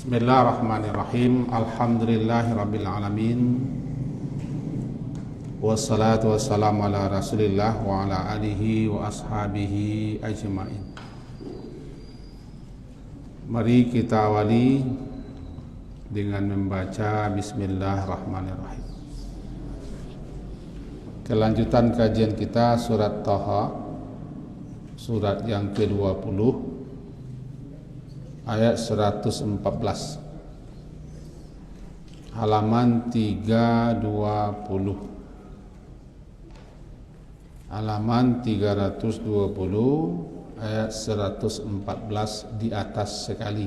Bismillahirrahmanirrahim. Alhamdulillahirabbil alamin. Wassalatu wassalamu ala Rasulillah wa ala alihi wa ashabihi ajmain. Mari kita awali dengan membaca Bismillahirrahmanirrahim. Kelanjutan kajian kita surat Thaha, surat yang ke-20, ayat 114, halaman 320, halaman 320, ayat 114 di atas sekali.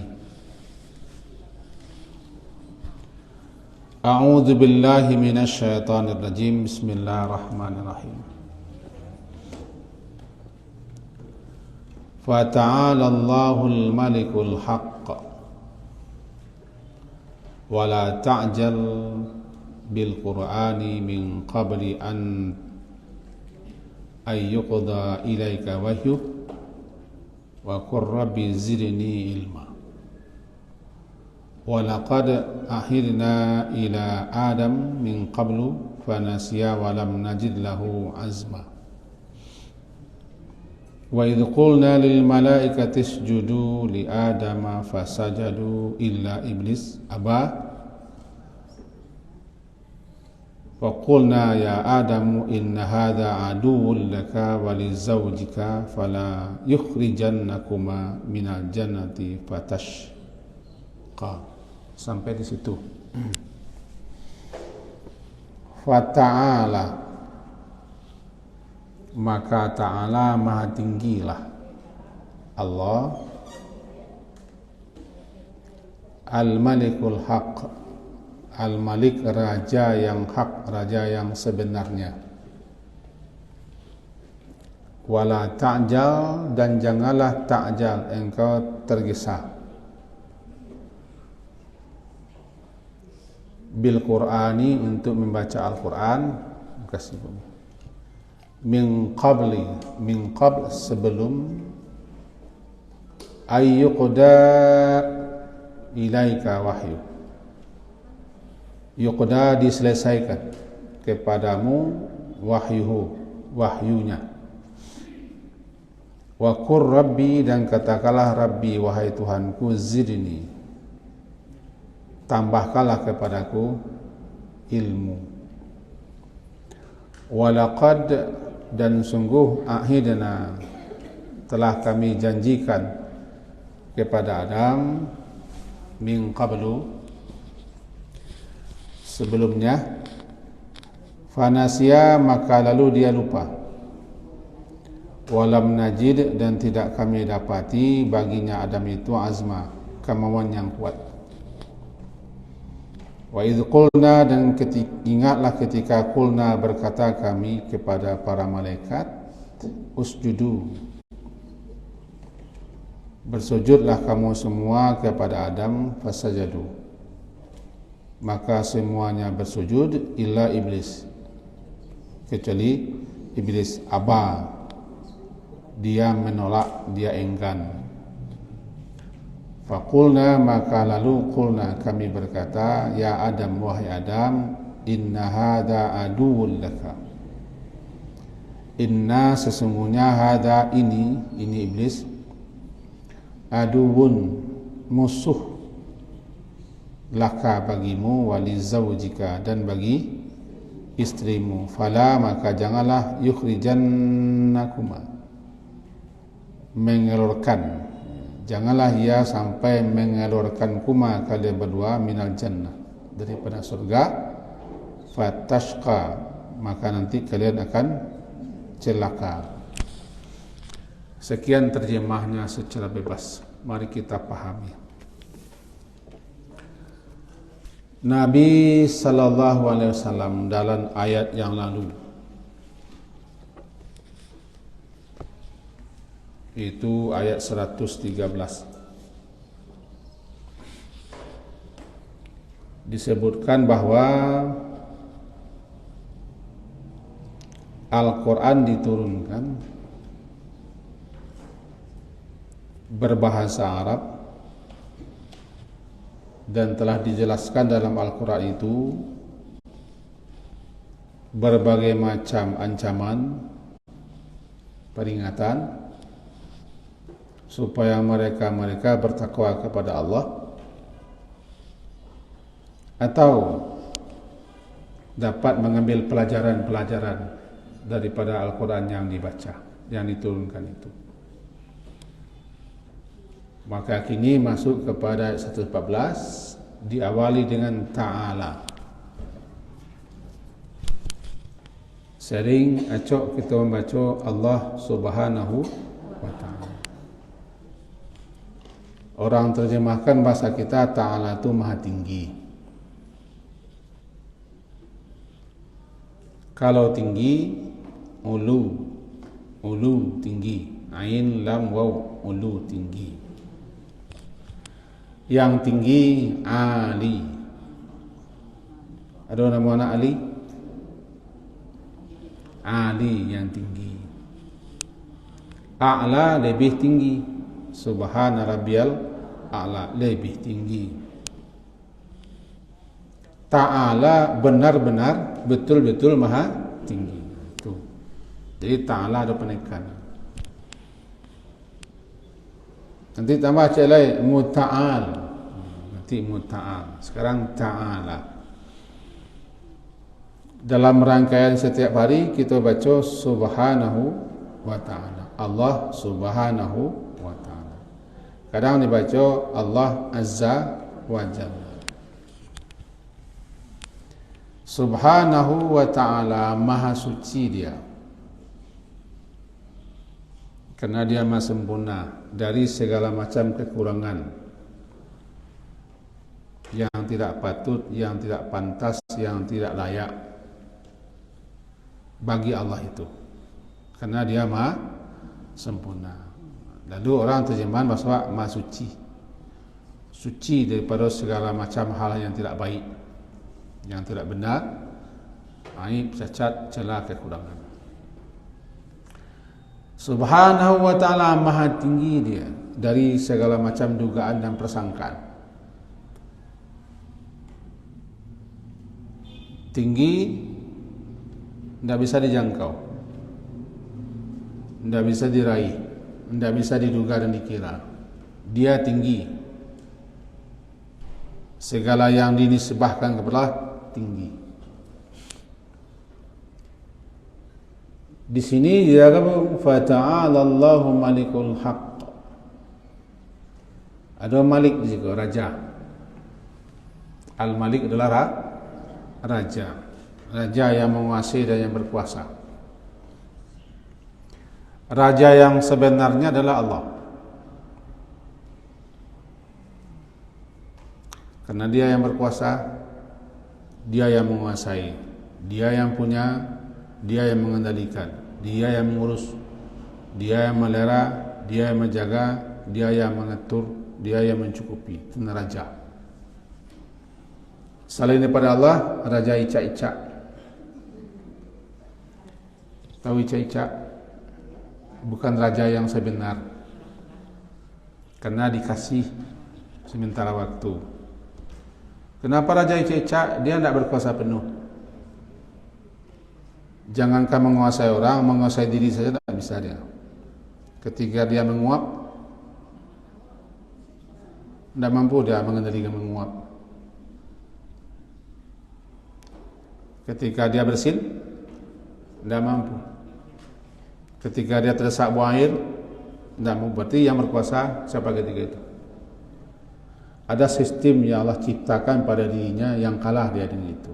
A'udzu billahi minasy syaithanir rajim. Bismillahirrahmanirrahim. Fata'ala Allahul Malikul Haqq wa la ta'jal bil Qur'ani min qabli an yuqda ilaika wahyuh wa qur rabbi zidni ilma. Wa laqad ahidna ila Adam min qablu fanasiya wa lam najid lahu azma. Wa idh qulna lil malaikati isjudu li adama fasajadu illa iblis aba wa qulna ya adamu inna hadha aduwwun laka wa li zawjika fala yukhrijannakuma minal jannati fatashqa. Sampai di situ. Fata'ala, maka ta'ala maha tinggilah Allah, Al-Malikul Haq, Al-Malik, raja yang hak, raja yang sebenarnya. Wala ta'jal, dan janganlah ta'jal, engkau tergesa, bil Qur'ani, untuk membaca Al-Quran. Kasih min qabli, min qabl, sebelum ayyuqda ilaika wahyu, yuqda, diselesaikan kepadamu wahyuhu, wahyunya. Wa qur rabbi, dan katakanlah Rabbi, wahai Tuhanku, zidni, tambahkanlah kepadaku ilmu. Walaqad, dan sungguh ahidna, telah kami janjikan kepada Adam, min qablu, sebelumnya, fanasiya, maka lalu dia lupa, walam najid, dan tidak kami dapati baginya Adam itu azma, kemauan yang kuat. Wa idh qulna, dan ingatlah ketika qulna, berkata kami kepada para malaikat, usjudu, bersujudlah kamu semua kepada Adam, fasajadu, maka semuanya bersujud, illa iblis, kecuali iblis, aba, dia menolak, dia enggan. Faqulna, maka lalu qulna, kami berkata, ya Adam, wahai Adam, inna hadha aduwwun laka, inna, sesungguhnya, hadha, ini iblis, aduwwun, musuh, laka, bagimu, wali zawjika, dan bagi istrimu, fala, maka janganlah, yukhrijannakuma, mengeluarkan, janganlah ia sampai mengeluarkan kuma, kalian berdua, minal jannah, daripada surga, fatashqa, maka nanti kalian akan celaka. Sekian terjemahnya secara bebas. Mari kita pahami. Nabi sallallahu alaihi wasallam dalam ayat yang lalu, itu ayat 113, disebutkan bahwa Al-Quran diturunkan berbahasa Arab dan telah dijelaskan dalam Al-Quran itu berbagai macam ancaman, peringatan supaya mereka bertakwa kepada Allah, atau dapat mengambil pelajaran-pelajaran daripada Al-Quran yang dibaca, yang diturunkan itu. Maka kini masuk kepada ayat 114, diawali dengan ta'ala. Sering acok kita membaca Allah Subhanahu wa ta'ala. Orang terjemahkan bahasa kita ta'ala itu maha tinggi. Kalau tinggi, ulu tinggi, ain lam waw, ulu tinggi. Yang tinggi Ali. Ada nama anak Ali? Ali yang tinggi. A'la lebih tinggi. Subhana rabbiyal a'la lebih tinggi. Ta'ala benar-benar betul-betul maha tinggi. Itu. Jadi ta'ala ada penekanan. Nanti tambah celai muta'al. Nanti muta'al. Sekarang ta'ala. Dalam rangkaian setiap hari kita baca Subhanahu wa ta'ala. Allah Subhanahu wa ta'ala. Kadang dibaca Allah Azza wa Jalla. Subhanahu wa ta'ala, maha suci dia. Karena dia maha sempurna dari segala macam kekurangan yang tidak patut, yang tidak pantas, yang tidak layak bagi Allah itu. Karena dia maha sempurna. Lalu orang terjemahan bahasa maha suci. Suci daripada segala macam hal yang tidak baik, yang tidak benar, aib, cacat, celah, kekurangan. Subhanahu wa ta'ala, maha tinggi dia dari segala macam dugaan dan persangkaan. Tinggi, tidak bisa dijangkau, tidak bisa diraih, tidak bisa diduga dan dikira. Dia tinggi. Segala yang dinisbahkan kepada tinggi. Di sini dia kata fata'ala Allahu malikul haqq. Ada malik di situ, raja. Al-Malik adalah raja. Raja yang menguasai dan yang berkuasa. Raja yang sebenarnya adalah Allah. Karena dia yang berkuasa, dia yang menguasai, dia yang punya, dia yang mengendalikan, dia yang mengurus, dia yang melera, dia yang menjaga, dia yang mengatur, dia yang mencukupi. Itu raja. Selain daripada Allah, raja icak-icak. Tahu icak-icak? Bukan raja yang sebenar. Karena dikasih sementara waktu. Kenapa raja icak-icak? Dia tidak berkuasa penuh. Jangankan menguasai orang, menguasai diri saja tidak bisa dia. Ketika dia menguap, tidak mampu dia mengendalikan menguap. Ketika dia bersin, tidak mampu. Ketika dia terdesak buang air, tidak mampu. Berarti yang berkuasa siapa ketika itu? Ada sistem yang Allah ciptakan pada dirinya yang kalah dia dengan itu.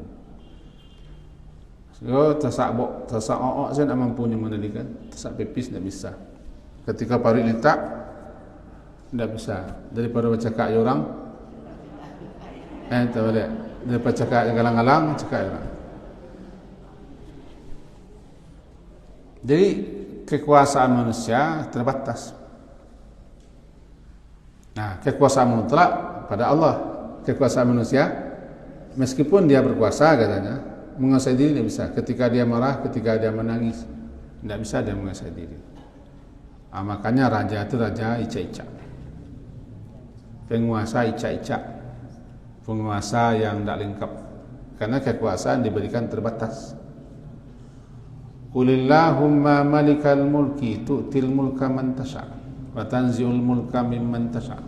So, tersak o'ok saya tidak mampu mengendalikan. Tersak pipis tidak bisa. Ketika parit letak, tidak bisa. Daripada bercakap orang, tak boleh. Daripada cakap galang-galang, cakap orang. Jadi kekuasaan manusia terbatas. Nah, kekuasaan mutlak pada Allah. Kekuasaan manusia, meskipun dia berkuasa katanya, menguasai diri tidak bisa. Ketika dia marah, ketika dia menangis, tidak bisa dia menguasai diri. Makanya raja itu raja icak-icak, penguasa icak-icak. penguasa yang tidak lengkap, karena kekuasaan diberikan terbatas. Qulillahumma malikal mulki tu'til mulka man tasha' wa tanzi'ul mulka mimman tasha'.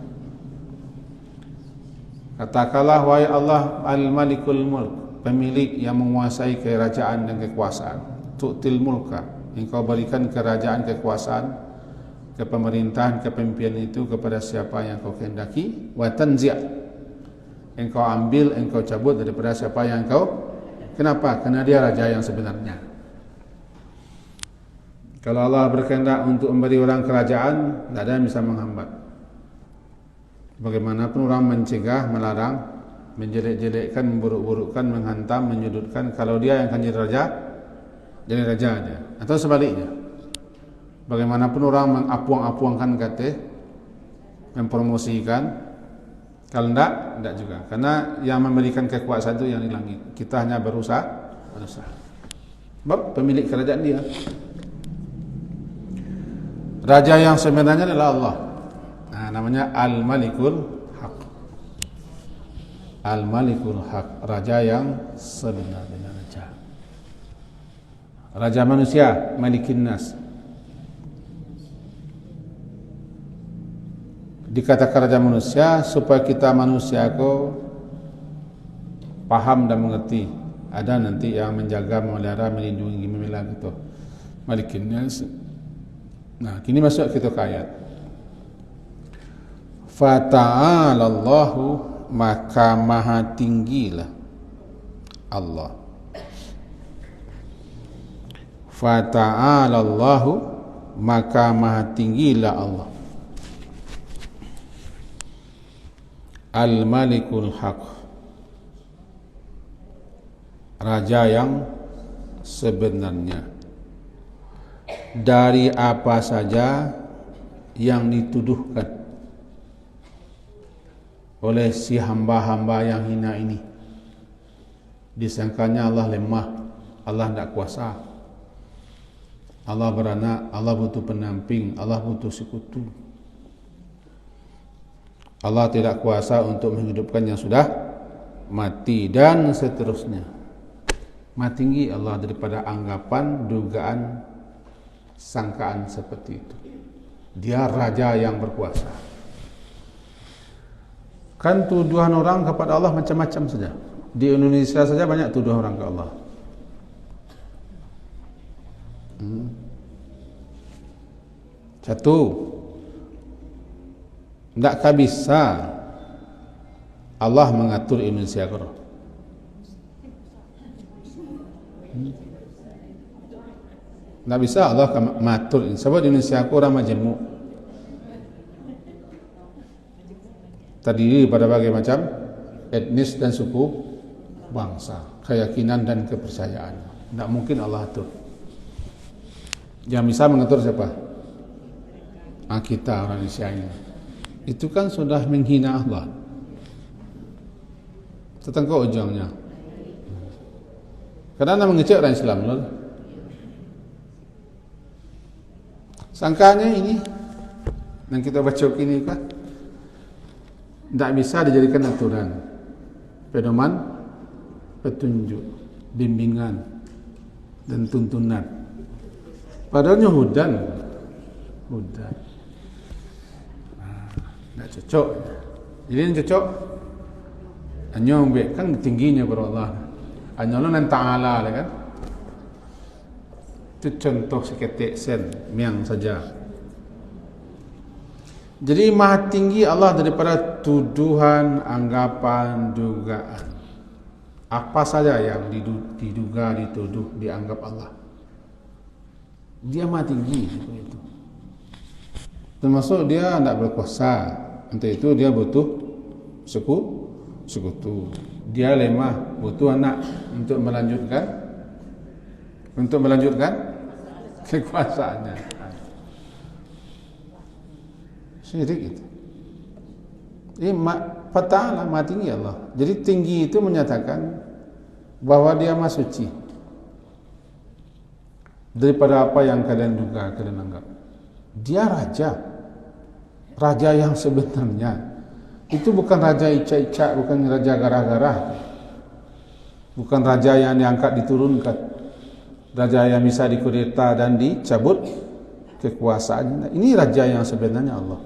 Katakanlah, wahai Allah al-malikul mulk, pemilik yang menguasai kerajaan dan kekuasaan. Tu'til mulka, engkau berikan kerajaan, kekuasaan, kepemerintahan, kepemimpinan itu kepada siapa yang kau kehendaki. Wa tanzi', engkau ambil, engkau cabut daripada siapa yang kau. Kenapa? Karena dia raja yang sebenarnya. Kalau Allah berkehendak untuk memberi orang kerajaan, tidak ada yang bisa menghambat. Bagaimanapun orang mencegah, melarang, menjelek-jelekkan, memburuk-burukkan, menghantam, menyudutkan, kalau dia yang akan jadi raja aja. Atau sebaliknya, bagaimanapun orang mengapuang-apuangkan kata, mempromosikan, kalau tidak juga. Karena yang memberikan kekuasaan itu yang di langit. Kita hanya berusaha. Sebab pemilik kerajaan dia. Raja yang sebenarnya adalah Allah. Nah, namanya Al-Malikul Haq. Al-Malikul Haq, raja yang sebenarnya raja. Raja manusia, Malikin Nas. Dikatakan raja manusia supaya kita manusia ko paham dan mengerti. Ada nanti yang menjaga, memelihara, melindungi, membela gitu. Malikin Nas. Nah, kini masuk kita ke ayat. Fata'alallahu, maka maha tinggilah Allah. Fata'alallahu, maka maha tinggilah Allah. Al-Malikul Haq, raja yang sebenarnya. Dari apa saja yang dituduhkan oleh si hamba-hamba yang hina ini. Disangkanya Allah lemah, Allah tidak kuasa, Allah beranak, Allah butuh pendamping, Allah butuh sekutu, Allah tidak kuasa untuk menghidupkan yang sudah mati, dan seterusnya. Maha tinggi Allah daripada anggapan, dugaan, sangkaan seperti itu. Dia raja yang berkuasa. Kan tuduhan orang kepada Allah macam-macam saja. Di Indonesia saja banyak tuduh orang ke Allah. Satu, tidakkah bisa Allah mengatur Indonesia ke? Tak bisa Allah mengatur. Sebab di Indonesia aku orang majemuk, terdiri pada berbagai macam etnis dan suku bangsa, keyakinan dan kepercayaan. Tak mungkin Allah atur. Yang bisa mengatur siapa? Kita orang Indonesia ini. Itu kan sudah menghina Allah. Tetangga ujungnya. Karena mengecek orang Islam loh. Sangkanya ini yang kita baca ini kan tidak bisa dijadikan aturan, pedoman, petunjuk, bimbingan dan tuntunan. Padahalnya hudan. Tidak cocok. Jadi yang cocok hanya kan tingginya pada Allah. Hanya Allah dan Ta'ala kan. Itu contoh seketik sen miang saja. Jadi maha tinggi Allah daripada tuduhan, anggapan, dugaan. Apa saja yang diduga, dituduh, dianggap Allah. Dia maha tinggi itu. Termasuk dia tidak berkuasa. Untuk itu dia butuh sekutu. Dia lemah, butuh anak untuk melanjutkan kekuasaannya. Syirik itu. Ini Ta'ala maha tinggi Allah. Jadi tinggi itu menyatakan bahwa dia maha suci daripada apa yang kalian duga, kalian anggap. Dia raja yang sebenarnya. Itu bukan raja icak-icak, bukan raja garah-garah, bukan raja yang diangkat diturunkan, raja yang bisa dikudeta dan dicabut kekuasaannya. Ini raja yang sebenarnya Allah.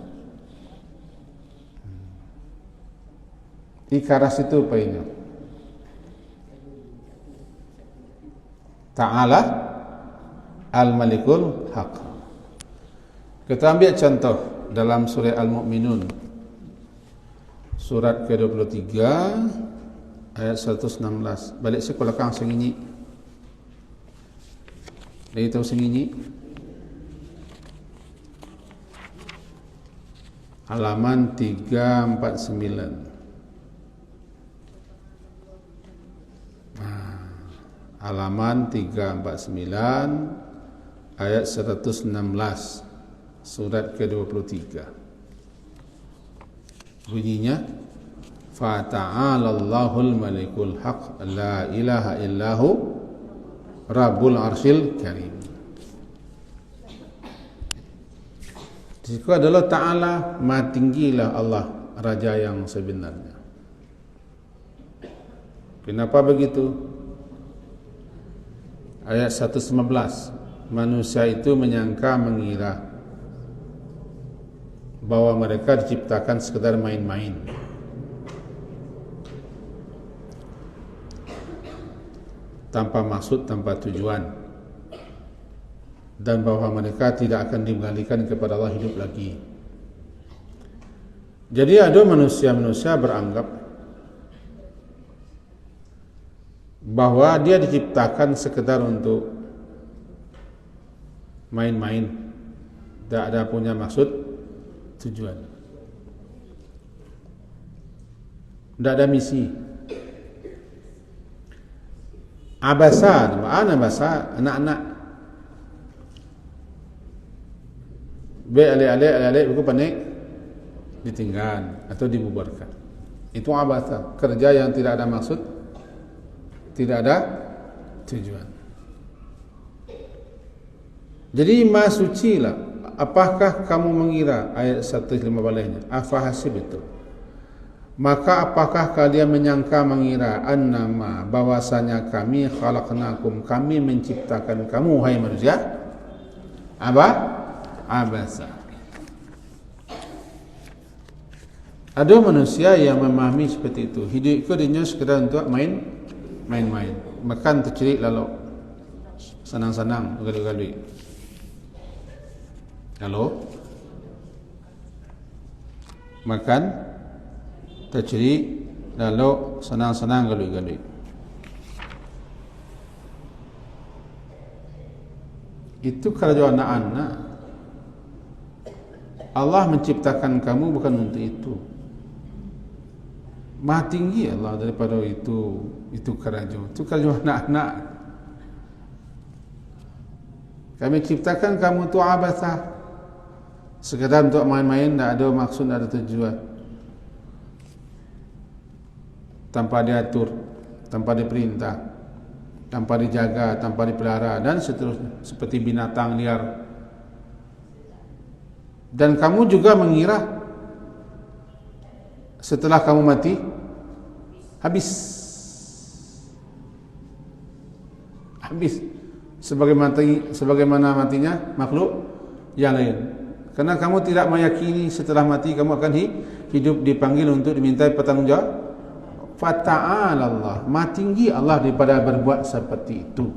Ikaras itu poinnya. Ta'ala al-malikul haq. Kita ambil contoh dalam surah Al-Mu'minun, surat ke-23 ayat 116. Balik sekolah kang sengini. Dia tahu sengini. Halaman 349. Halaman 349 ayat 116 surat ke-23. Bunyinya, Fata'alallahul malikul haq la ilaha illahu rabbul arsyil karim. Itu adalah ta'ala, maha tinggilah Allah, raja yang sebenarnya. Kenapa begitu? Ayat 119, manusia itu menyangka, mengira bahwa mereka diciptakan sekedar main-main, tanpa maksud, tanpa tujuan, dan bahwa mereka tidak akan dikembalikan kepada Allah hidup lagi. Jadi ada manusia-manusia beranggap bahwa dia diciptakan sekedar untuk main-main, tidak ada punya maksud, tujuan, tidak ada misi. Abasa, mana abasa? Anak-anak. B alik-alik buku panik ditinggal atau dibubarkan. Itu abasa, kerja yang tidak ada maksud, tidak ada tujuan. Jadi maha suci lah. Apakah kamu mengira, ayat 115 baliknya, afahasib itu, maka apakah kalian menyangka, mengira, annama, bahwasanya kami khalaqnakum, kami menciptakan kamu, hai manusia, abasa. Ada manusia yang memahami seperti itu, hidup itu dia sekedar untuk main-main, makan tercelik lalu senang-senang, galui-galui. Lalu makan tercelik lalu senang-senang, galui-galui. Itu kerja anak-anak. Allah menciptakan kamu bukan untuk itu. Maha tinggi Allah daripada itu kerja. Itu kerja anak-anak. Kami ciptakan kamu itu abasa, sekedar untuk main-main, tidak ada maksud, tidak ada tujuan, tanpa diatur, tanpa diperintah, tanpa dijaga, tanpa dipelihara, dan seterusnya, seperti binatang liar. Dan kamu juga mengira setelah kamu mati habis sebagaimana matinya makhluk yang lain. Karena kamu tidak meyakini setelah mati kamu akan hidup, dipanggil untuk dimintai pertanggungjawab. Fata'ala Allah, maha tinggi Allah daripada berbuat seperti itu.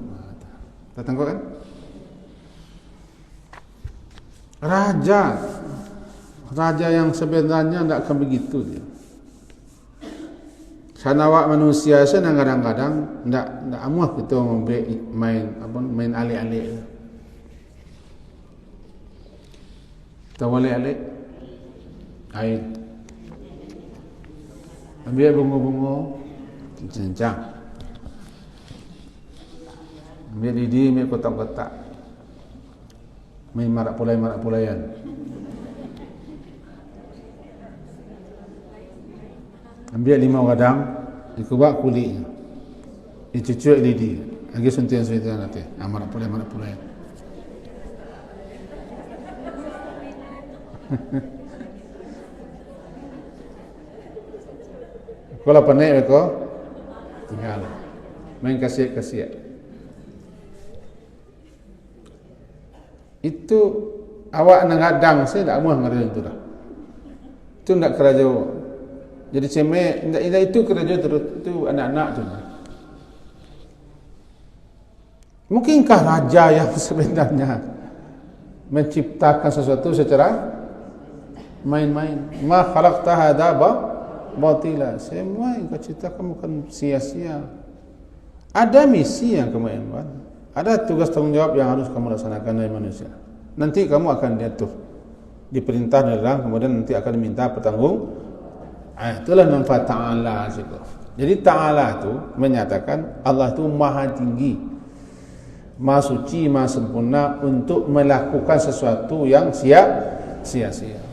Kita tengok kan? Raja yang sebenarnya tidak akan begitu dia. Karena awak manusia sana kadang-kadang tidak amuah kita main alik-alik. Tahu alik-alik? Air. Ambil bunga-bunga, cincang. Ambil lidi, ambil kotak-kotak. Main marak pulayan. Ambil 5 wadang, dikubak kulitnya, dicucuk lidi, lagi suntian-suntian nanti. Marak pulayan. Kalau penek mereka tinggal. Main kasiat-kasiat. Itu awak nangadang saya tak muah ngaraja itu dah. Itu ndak keraja. Jadi ceme ndak itu keraja terus itu anak-anak tu. Mungkinkah raja yang sebenarnya menciptakan sesuatu secara main-main? Ma khalaqta hadza batila. Semua yang kau ciptakan bukan sia-sia. Ada misi yang kamu emban. Ada tugas tanggungjawab yang harus kamu laksanakan dari manusia. Nanti kamu akan diatur, diperintah dilarang, kemudian nanti akan diminta pertanggung. Itulah manfaat Ta'ala. Jadi Ta'ala itu menyatakan Allah itu maha tinggi, maha suci, maha sempurna untuk melakukan sesuatu yang sia-sia.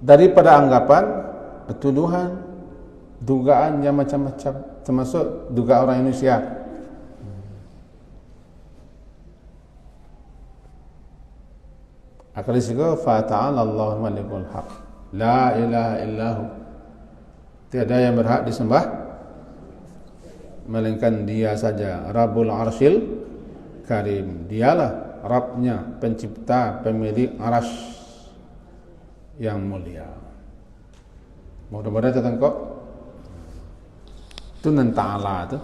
Daripada anggapan, tuduhan, dugaan yang macam-macam, termasuk dugaan orang Indonesia. Akal isiku fata'ala Allahul Malikul Haq. La ilaha illahu. Tiada yang berhak disembah melainkan Dia saja. Rabbul Arsyil Karim. Dialah Rabbnya, pencipta, pemilik Arasy yang mulia. Mudah-mudahan tertangkap. Itu nan Ta'ala tu.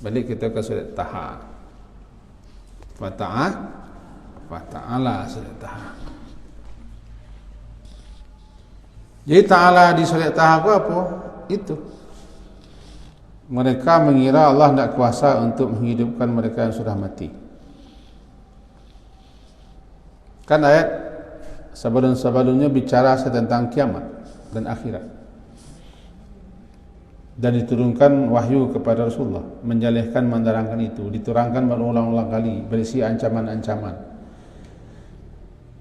Balik kita ke surat Taha. Ta'ala surat Taha. Jadi Ta'ala di surat Taha apa? Itu. Mereka mengira Allah tidak kuasa untuk menghidupkan mereka yang sudah mati. Kan ayat sebelum-sebelumnya bicara tentang kiamat dan akhirat. Dan diturunkan wahyu kepada Rasulullah menjelaskan, menerangkan itu, diterangkan berulang-ulang kali, berisi ancaman-ancaman.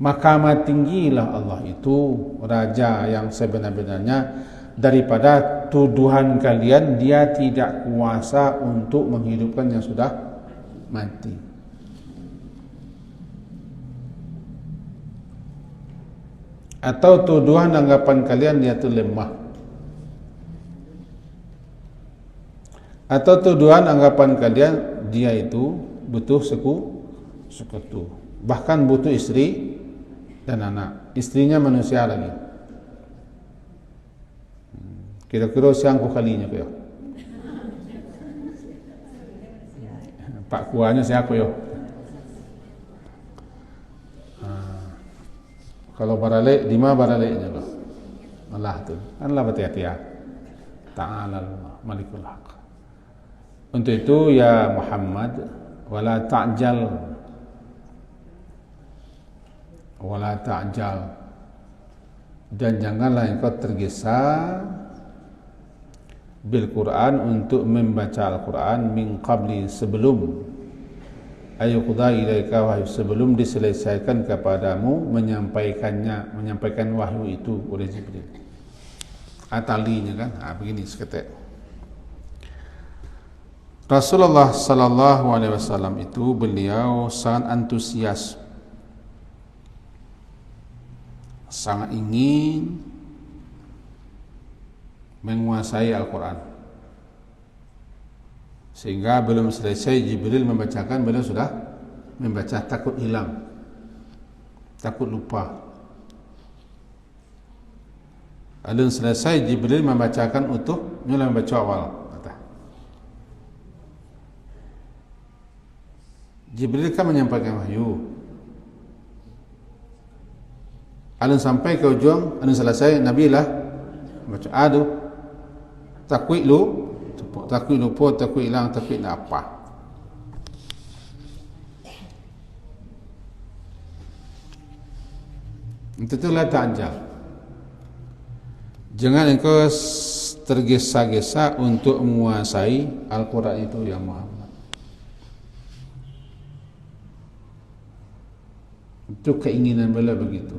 Maka amat tinggilah Allah itu Raja yang sebenar-benarnya daripada tuduhan kalian Dia tidak kuasa untuk menghidupkan yang sudah mati. Atau tuduhan anggapan kalian Dia itu lemah. Atau tuduhan anggapan kalian Dia itu butuh sekutu. Bahkan butuh istri dan anak. Istrinya manusia lagi. Kira-kira siang ku kalinya kaya. Pak kuahnya siapa yo? Kalau baralik, di mana baraliknya loh? Allah tu. Allah berhati-hati ya. Ta'ala Allah Malikul Haq. Untuk itu ya Muhammad, wala ta'jal dan janganlah engkau tergesa bil Quran untuk membaca Al-Quran min qabli sebelum ayuqda ilaika wahyu sebelum diselesaikan kepadamu menyampaikan wahyu itu oleh Jibril. Atalinya kan, begini seketik. Rasulullah sallallahu alaihi wasallam itu beliau sangat antusias, sangat ingin menguasai Al-Quran, sehingga belum selesai Jibril membacakan beliau sudah membaca, takut hilang, takut lupa. Belum selesai Jibril membacakan utuh, mulai membaca awal. Jibril kan menyampaikan wahyu. Alun sampai ke ujung, alun selesai, Nabi lah baca takwik lupa, takwik hilang, takwik nak apa. Itulah ta'jal. Jangan engkau tergesa-gesa untuk menguasai Al-Quran itu ya Muhammad. Itu keinginan beliau begitu.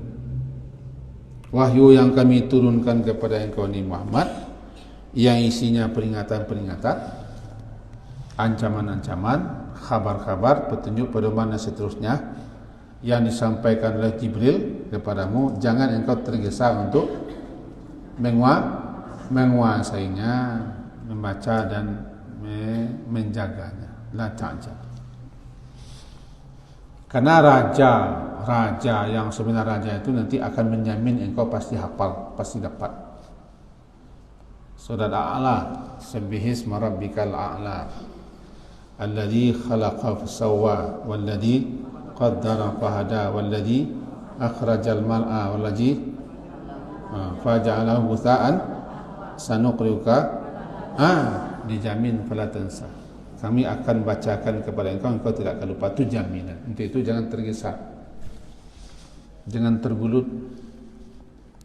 Wahyu yang kami turunkan kepada engkau ni Muhammad, yang isinya peringatan-peringatan, ancaman-ancaman, khabar-khabar, petunjuk, pedoman dan seterusnya yang disampaikan oleh Jibril kepadamu, jangan engkau tergesa untuk menguasainya, membaca dan menjaganya. La ta'jal. Karena raja yang sebenarnya raja itu nanti akan menjamin engkau pasti hafal, pasti dapat. Surat A'la, Sabbihisma rabbikal a'la alladzi khalaqa fasawwa walladzi qaddara fahada walladzi akhrajal mar'a walladzi faja'alahu ghutha'an sanuqriuka dijamin fala tansa. Kami akan bacakan kepada engkau tidak akan lupa. Itu jaminan. Untuk itu jangan tergesa, jangan tergulut,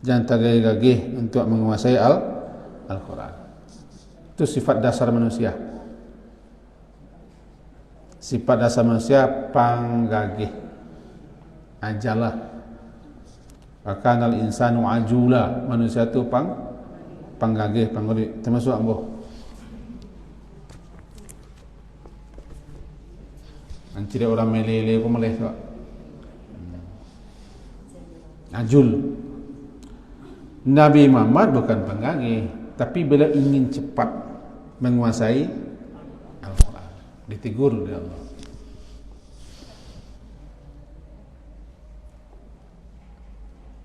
jangan tergagih untuk menguasai Al-Quran. Itu sifat dasar manusia. Sifat dasar manusia panggagih, ajalah. Akanal insanu ajula. Manusia itu panggagih, panggulik. Termasuk ambo. Nanti dia orang meleleh pun boleh tak? Ajul. Nabi Muhammad bukan panggagih, tapi bila ingin cepat menguasai Al-Quran, ditegur oleh Allah.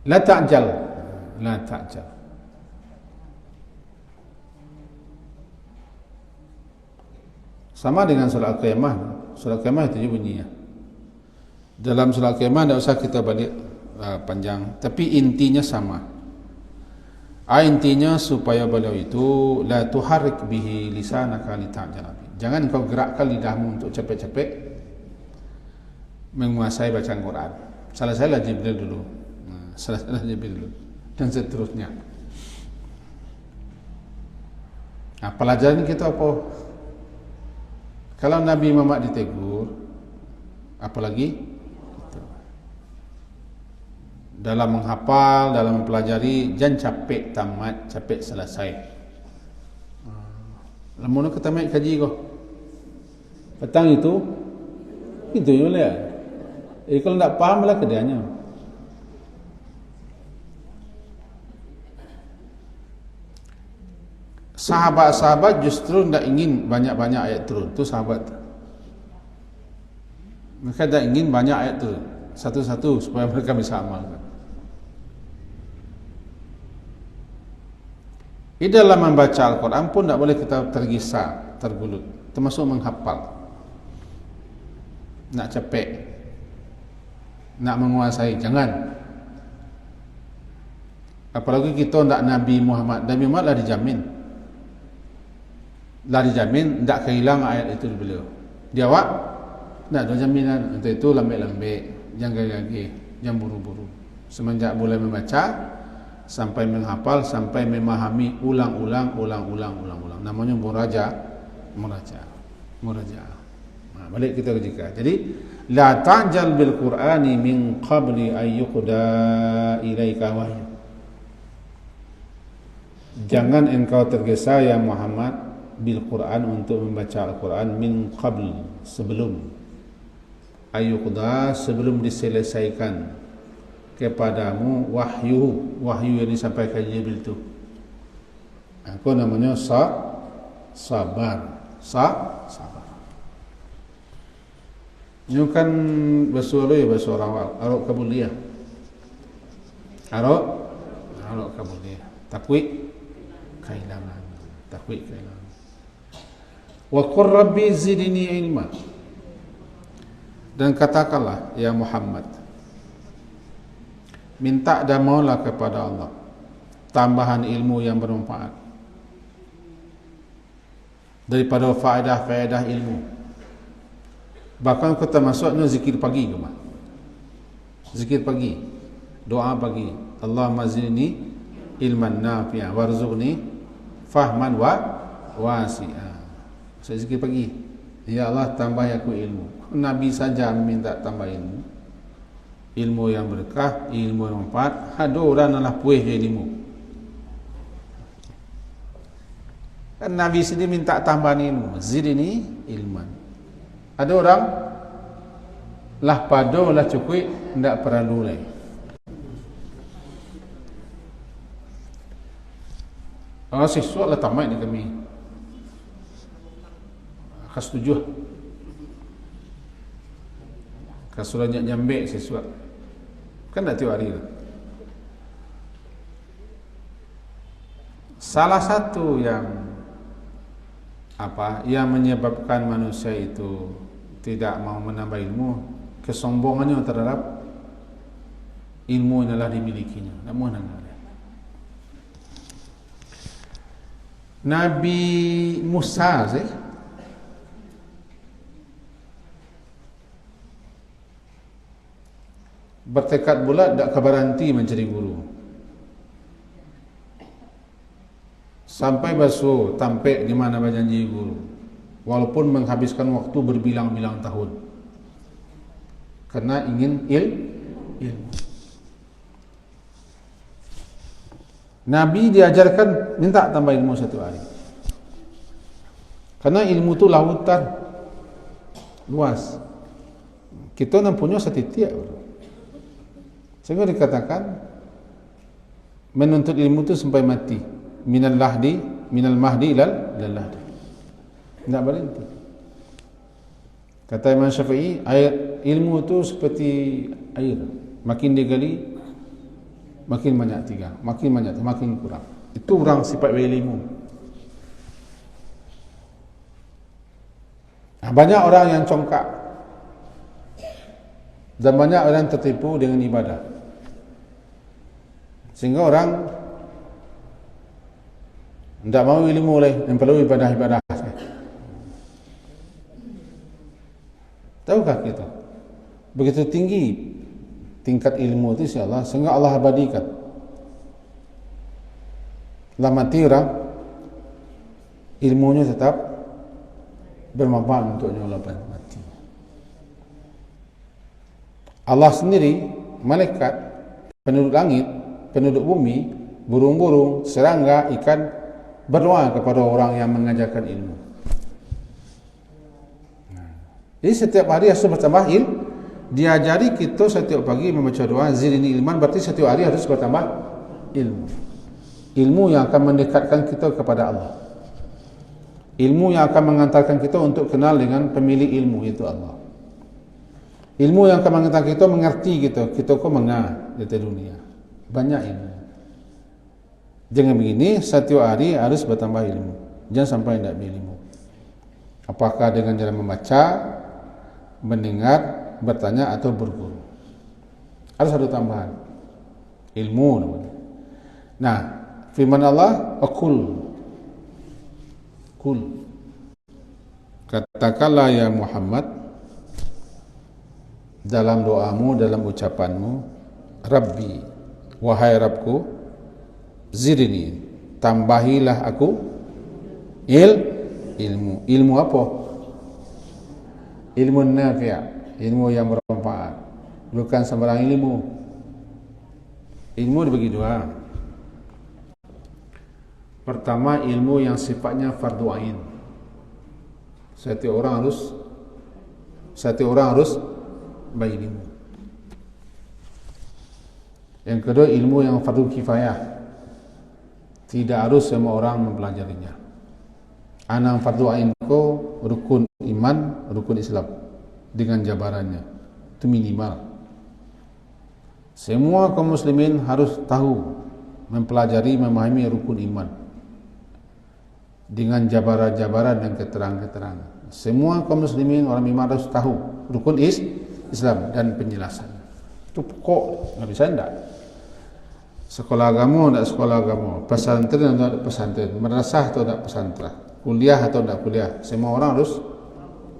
La ta'jal, la ta'jal. Sama dengan surah Al-Qiyamah. Surah Al-Qiyamah itu juga bunyinya. Dalam surah Al-Qiyamah tidak usah kita balik panjang, tapi intinya sama. Intinya supaya beliau itu la tuharrik bihi lisanaka lita'jala bi. Jangan kau gerakkan lidahmu untuk cepet-cepet menguasai bacaan Quran. Salah Jibril dulu. Salah Jibril dulu dan seterusnya. Nah, pelajaran kita apa? Kalau Nabi Muhammad ditegur, apalagi dalam menghafal, dalam mempelajari, jangan capek tamat, capek selesai. Lamun kita tamat kaji kau, petang itu je lah. Kalau tak faham lah keadaannya. Sahabat-sahabat justru tidak ingin banyak-banyak ayat turun. Itu sahabat. Mereka tidak ingin banyak ayat turun. Satu-satu supaya mereka bisa amalkan. Di dalam membaca Al-Quran pun tidak boleh kita tergesa, tergulut. Termasuk menghafal. Nak capek, nak menguasai, jangan. Apalagi kita tidak Nabi Muhammad. Nabi Muhammad lah dijamin. Tidak kehilang ayat itu beliau. Dia awak tidak ada jaminan. Untuk itu lambik-lambik, jangan gagih, jangan buru-buru. Semenjak mulai membaca sampai menghafal, sampai memahami, ulang-ulang. Namanya muraja. Nah, balik kita ketika. Jadi la ta'jal bil Qur'ani min qabli an yuqda ilaika wahyu. Jangan engkau tergesa ya Muhammad bil Quran untuk membaca Al-Quran min qabl, sebelum ayuqda, sebelum diselesaikan kepadamu wahyu yang disampaikan Jibril itu. Aku namanya sabar. Ini kan bahasa Arab Kabuliyah. Arab Kabuliyah. Takwik kehilangan. Wa qur rabbi zidni ilma. Dan katakanlah ya Muhammad, minta dan mohonlah kepada Allah tambahan ilmu yang bermanfaat daripada faedah ilmu. Bahkan kita masuknya zikir pagi ke mah. Zikir pagi, doa pagi. Allahumma zidni ilman nafi'a warzuqni fahman wasi'a. Saya zikir pagi. Ya Allah, tambah aku ilmu. Nabi saja minta tambah ilmu. Ilmu yang berkah, ilmu yang manfaat. Ada orang nak puih ilmu. Kan Nabi sendiri minta tambahan ilmu, zidni ilman. Ada orang lah pado lah cukup, tidak perlu lagi. Siswa lah tamat ni kami. Khas tujuh. Kasuranya nyambek siswa. Kan tak tiap hari lah. Salah satu yang menyebabkan manusia itu tidak mau menambah ilmu, kesombongannya terhadap ilmu yang telah dimilikinya. Namun Nabi Musa bertekad bulat tak berhenti mencari guru. Sampai basuh tampek di mana berjanji guru. Walaupun menghabiskan waktu berbilang-bilang tahun. Karena ingin ilmu. Nabi diajarkan minta tambah ilmu satu hari. Karena ilmu itu lautan luas. Kita nak punya setitik. Sehingga dikatakan menuntut ilmu itu sampai mati. Minal mahdi ilal lahdi. Tidak berhenti. Kata Imam Syafi'i, ilmu itu seperti air. Makin digali, makin banyak tiga, makin kurang. Itu orang sifat ilmu. Banyak orang yang congkak dan banyak orang tertipu dengan ibadah, sehingga orang tidak mau ilmu lagi, yang perlu ibadah-ibadah. Tahukah kita begitu tinggi tingkat ilmu itu insya-Allah, sehingga Allah abadikan. Lah mati orang, ilmunya tetap bermanfaat untuknya walaupun mati. Allah sendiri, malaikat, penduduk langit, penduduk bumi, burung-burung, serangga, ikan berdoa kepada orang yang mengajarkan ilmu. Jadi setiap hari harus bertambah ilmu. Diajari kita setiap pagi membaca doa zidni ilman, berarti setiap hari harus bertambah ilmu. Ilmu yang akan mendekatkan kita kepada Allah. Ilmu yang akan mengantarkan kita untuk kenal dengan pemilik ilmu, itu Allah. Ilmu yang akan mengantarkan kita mengerti kita kok mengah di dunia. Banyak ilmu. Jangan begini, setiap hari harus bertambah ilmu. Jangan sampai tidak berilmu. Apakah dengan cara membaca, mendengar, bertanya atau berguru. Harus ada tambahan ilmu namanya. Nah, firman Allah, Qul katakanlah ya Muhammad dalam doamu, dalam ucapanmu, Rabbi, wahai Rabbku, zidni, tambahilah aku ilmu. Ilmu apa? Ilmu nafi', ilmu yang bermanfaat, bukan sembarang ilmu. Ilmu dibagi dua. Pertama, ilmu yang sifatnya fardu ain. Setiap orang harus berilmu. Yang kedua, ilmu yang fardu kifayah. Tidak harus semua orang mempelajarinya. Anang fardu ain ko rukun iman, rukun Islam dengan jabarannya. Itu minimal. Semua kaum muslimin harus tahu, mempelajari, memahami rukun iman dengan jabaran-jabaran dan keterangan-keterangan. Semua kaum muslimin, orang iman harus tahu rukun Islam dan penjelasan. Itu pokok, enggak bisa enggak. Sekolah agama atau sekolah agama, pesantren atau tidak pesantren, madrasah atau tidak pesantren, kuliah atau tidak kuliah, semua orang harus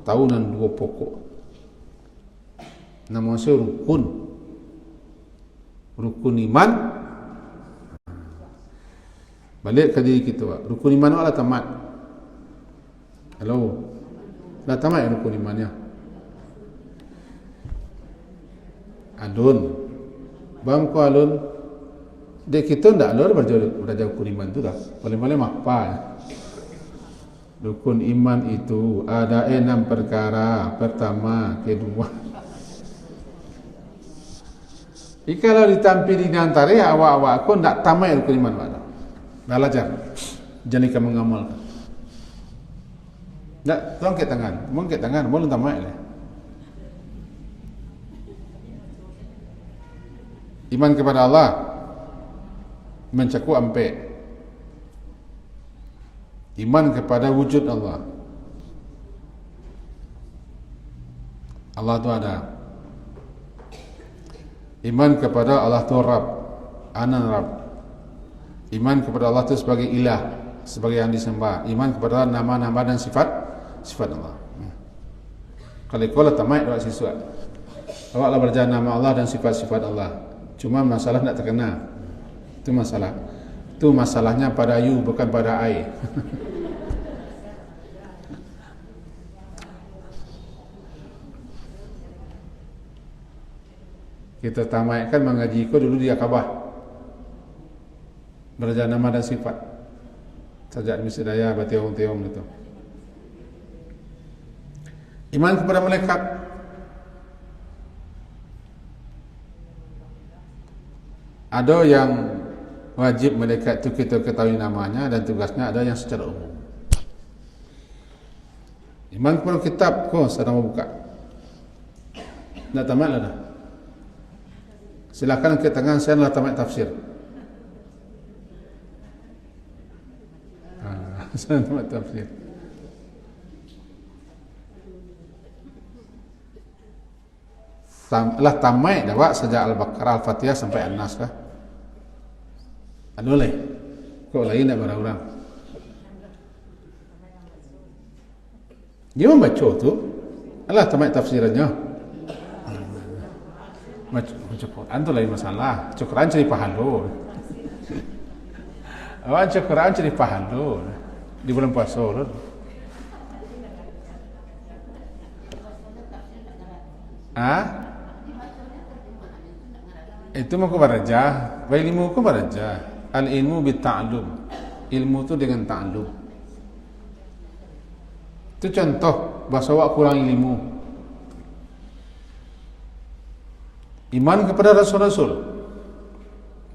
tahu dan dua pokok. Namanya rukun iman. Balik ke diri kita, Pak. Rukun iman adalah tamat. Halo, dah tamat rukun imannya. Adun, bangku alun. Dek kita tidak ada belajar rukun iman itu dah. Paling-paling apa? Rukun iman itu ada 6 perkara. Pertama, kedua. Kalau ditampil di antara awak-awak aku tak tamat rukun iman pada. Belajar. Jangan kamu mengamalkan. Tak, angkat tangan, boleh tamat lah. Iman kepada Allah mencakup ampe. Iman kepada wujud Allah. Allah itu ada. Iman kepada Allah itu Rabb, Anan Rabb. Iman kepada Allah itu sebagai ilah, sebagai yang disembah. Iman kepada nama-nama dan sifat Allah. Kalau kau lah tamat awak siswa, awaklah berjalan nama Allah dan sifat-sifat Allah. Cuma masalah nak terkena. Itu masalah. Itu masalahnya pada you, bukan pada I. Kita tamatkan mengaji ko dulu di Akabah. Belajar nama dan sifat. Sajak misi daya bationg-tiong itu. Iman kepada malaikat. Ada yang wajib malaikat itu kita ketahui namanya dan tugasnya, ada yang secara umum. Iman kepada kitab ko sedang membuka. Nak tamatlah dah. Silakan angkat tangan, saya adalah tamat tafsir. Saya tamat tafsir. Lah tamat dah Pak sejak Al-Baqarah, Al-Fatihah sampai An-Nas kah? Boleh. Kok lain nak orang-orang? Gimana baca tu? Alah tamat tafsirannya. Baca Quran tu lain masalah. Baca Quran cari pahala. Awak baca Quran cari pahala di bulan puasa tu. Itu mau kebarajah. Ilmu kebarajah. Al-ilmu bitta'allum. Ilmu tu dengan ta'allum. Itu contoh bahasa awak kurang ilmu. Iman kepada Rasul-Rasul.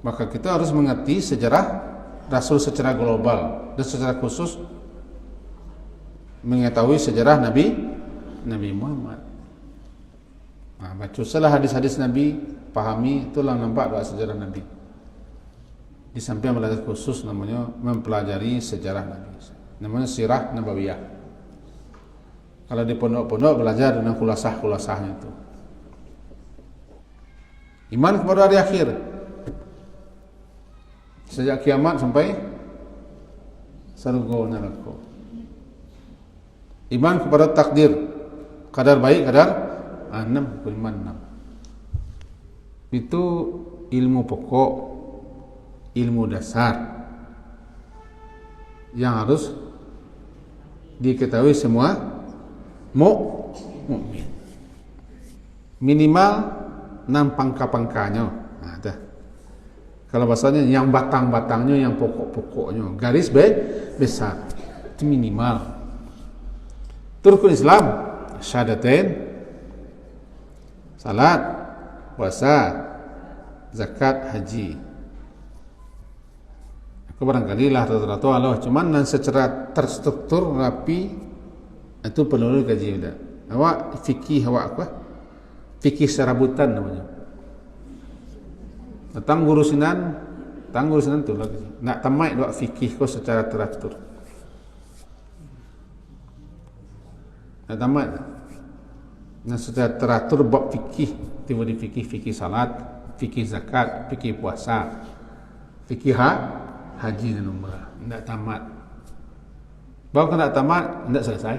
Maka kita harus mengerti sejarah Rasul secara global dan secara khusus mengetahui sejarah Nabi Muhammad. Baca salah hadis-hadis Nabi, pahami, itulah nampak bahwa sejarah Nabi. Di samping belajar khusus namanya mempelajari sejarah Nabi. Namanya sirah nabawiyah. Kalau di pondok-pondok belajar dengan kulasah-kulasahnya itu. Iman kepada hari akhir. Sejak kiamat sampai surga neraka. Iman kepada takdir. Kadar baik, kadar 6. Itu ilmu pokok, ilmu dasar yang harus diketahui semua mukmin. Minimal 6 pangka-pangkanya. Dah. Kalau bahasanya yang batang-batangnya, yang pokok-pokoknya, garis besar, itu minimal. Rukun Islam, syahadatain, salat, puasa, zakat, haji. Aku barangkali lah rata-rata Allah, cuman secara terstruktur rapi itu perlu dikaji sudah. Awak fikih awak apa? Fikih serabutan namanya. Datang guru sinan tu lagi. Nak tamat awak fikih kau secara teratur. Nak tamat. Nak secara teratur bab fikih, tiba di fikih salat, fikih zakat, fikih puasa, fikih haji dan umrah. Nak tamat. Baru nak tamat, nak selesai.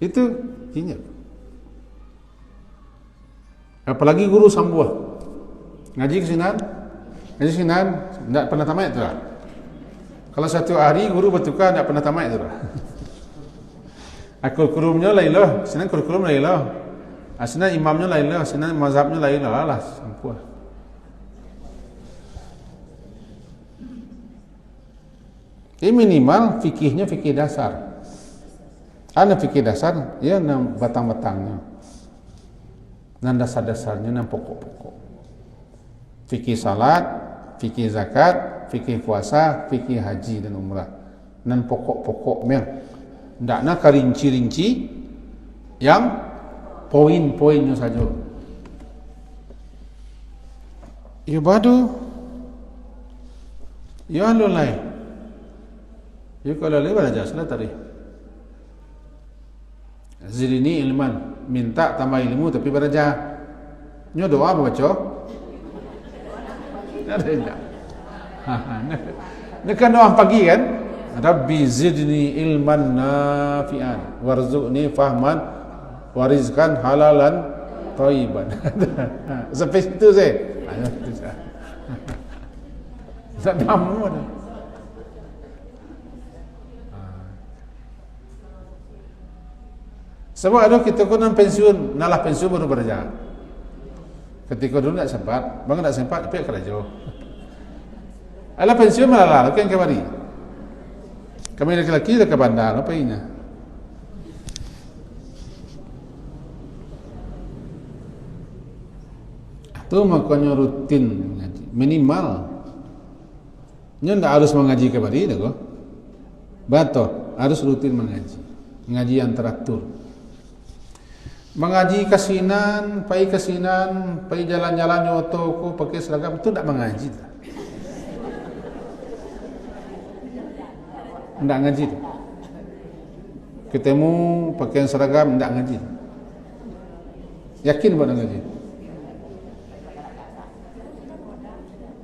Itu ingat. Apalagi guru sambuah. Ngaji ke sinan, tak pernah tamat tu lah. Kalau satu hari guru bertukar, tak pernah tamat tu lah. Kurikulumnya lain lah. Sinan kurikulum lain lah. Sinan imamnya lain lah. Sinan mazhabnya lain lah. Sambuah. Jadi minimal fikihnya fikih dasar. Ada fikih dasar, ya enam batang-batangnya, dan dasar-dasarnya, enam pokok-pokok. Fikih salat, fikih zakat, fikih puasa, fikih haji dan umrah. Dan pokok-pokok yang ndakna karinci-rinci yang poin-poinnya saja. Ya badu, ya lulai. Ya kalau lulai belajar salah tadi. Zidni ilman, minta tambah ilmu tapi belajar. Nyo doa baca. Ada enggak? Ini kan doa pagi kan? Rabbi zidni ilman nafi'an warzuqni fahman warizqan halalan thayyiban. Sampai situ saya. Tak tahu dah. Sebab ada kita kena pensiun, nalah pensiun baru bekerja. Ketika dulu tak sempat, bang tak sempat, tapi kerja. Alah pensiun malah kan kemari. Kami laki-laki dah ke bandar, apa ini? Itu makanya rutin mengaji, minimal. Nya tak harus mengaji kembali, dah kok. Betul, harus rutin mengaji, mengaji yang teratur. Mengaji kasinan, pai jalan-jalan nyoto ko pakai seragam itu tak mengaji. Tak ngaji. Ketemu pakai seragam tak ngaji. Yakin pada ngaji?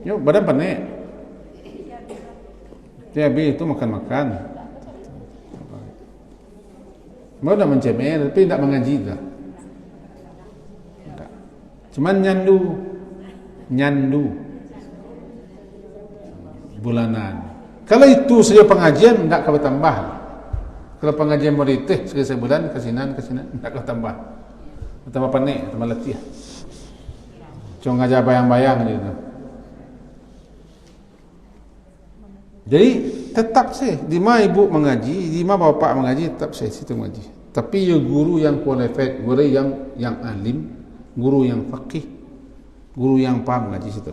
Yo badan panik. Dia habis itu makan-makan. Mau nak mencemeh tapi tak mengaji dah. Cuman nyandu bulanan. Kalau itu saja pengajian tak kau tambah. Kalau pengajian meritih sebulan kesinan tak kau tambah. Tambah panik, tambah letih. Cuma ngajar bayang-bayang gitu. Jadi tetap saya di mana ibu mengaji, di mana bapak mengaji, tetap saya situ mengaji. Tapi ya guru yang qualified, guru yang alim, guru yang faqih, guru yang paham ngaji situ.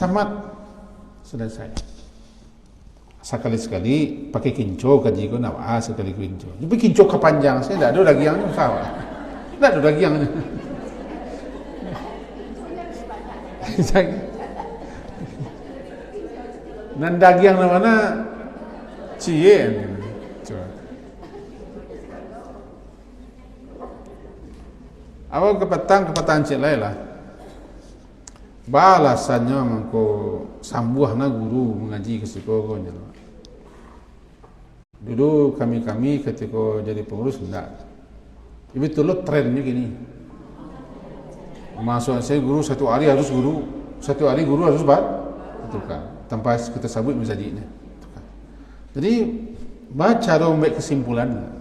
Tamat, selesai. Sekali-sekali pakai kinco kaji ko nak sekali kinco. Tapi kinco kepanjang saya tak ada lagi yang salah. Tak ada lagi yang dan daging yang mana cie. Awal kepetang cik lain lah. Balasannya mengko sambuh na guru mengaji ke sekolah. Dulu kami ketika jadi pengurus enggak. Ibu tulut trennya gini. Masuk saya guru satu hari harus tukar tanpa kita sabut menjadinya. Jadi baca dong baik kesimpulan.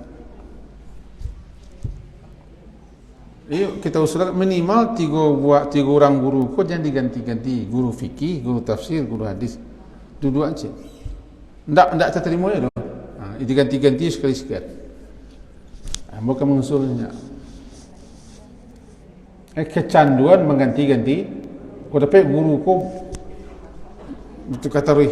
Kita usulkan minimal tiga orang guru kok jangan diganti-ganti, guru fikih, guru tafsir, guru hadis. Dua aja. Ndak terterima ya. Diganti-ganti sekali-sekali. Bukan mengusulnya. Kecanduan mengganti-ganti. Kau dapat guru kau itu kata Rui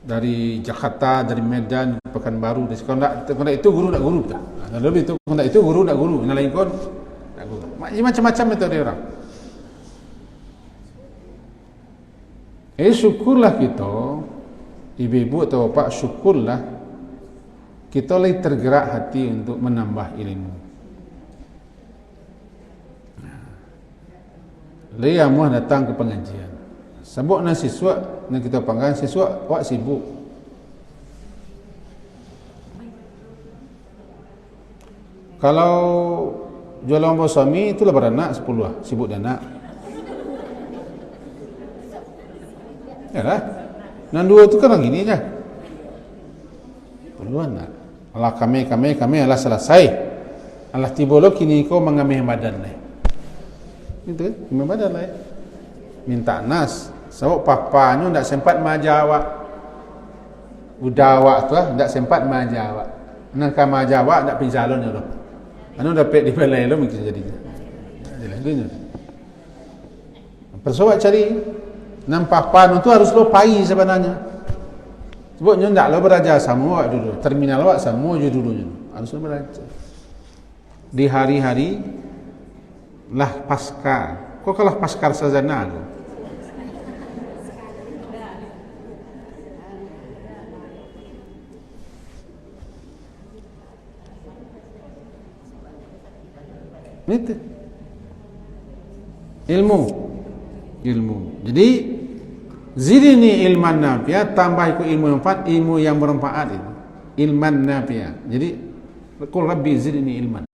dari Jakarta, dari Medan, Pekanbaru. Kalau itu guru nak guru tak? Lebih itu kalau itu guru nak guru, yang lain kon nak guru. Macam-macam itu dia orang. Syukurlah kita, ibu-ibu atau bapak, syukurlah kita lagi tergerak hati untuk menambah ilmu. Dia mahu datang ke pengajian. Sebab nak siswa, nak kita panggil siswa, awak sibuk. Kalau jualan bos suami, itulah beranak 10 lah, sibuk dan anak. Ya lah. Dan dua itu kan gini aja. Perlu anak. Allah kami Allah selesai. Allah tibolo kini kau mengamih badan lah. Itu kan, mengamih badan lah. minta nas. Sebab papanya tak sempat majawak. Udawak tu lah, tak sempat majawak. Nak majawak tak pergi salon tu. Anu dapat di balai tu mungkin jadinya. Jadilah dunia. Persoalan cari nampak panu tu harus lo pai sebenarnya. Sebabnya tak lo belajar sama dulu. Terminal awak sama je dulunya. Harus lo belajar. Di hari-hari lah pasca. Kok kalah pasca sazana tu? Itu ilmu. Jadi zidni ilman nafi'a, tambah ikut ilmu yang manfaat, ilmu yang bermanfaat itu. Ilman nafi'a. Jadi qul rabbi zidni ilman.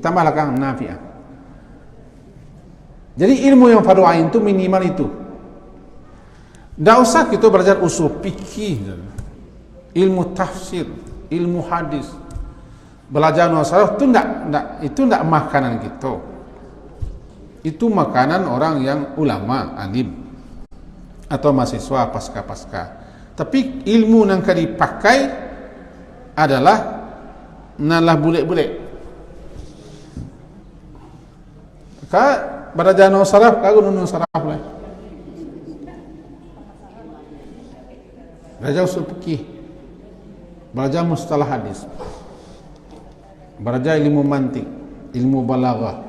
Tambahlah kan nafi'a. Jadi ilmu yang fardu ain itu minimal itu. Tak usah kita belajar usul fikih, ilmu tafsir, ilmu hadis. Belajar nusarah itu tidak makanan kita. Itu makanan orang yang ulama, alim atau mahasiswa pasca. Tapi ilmu yang kali dipakai adalah nalah bulik-bulik. Ka belajar nusarah, kagu nusarah lah. Belajar usul fikih, belajar mustalah hadis. Belajar ilmu mantik, ilmu balaghah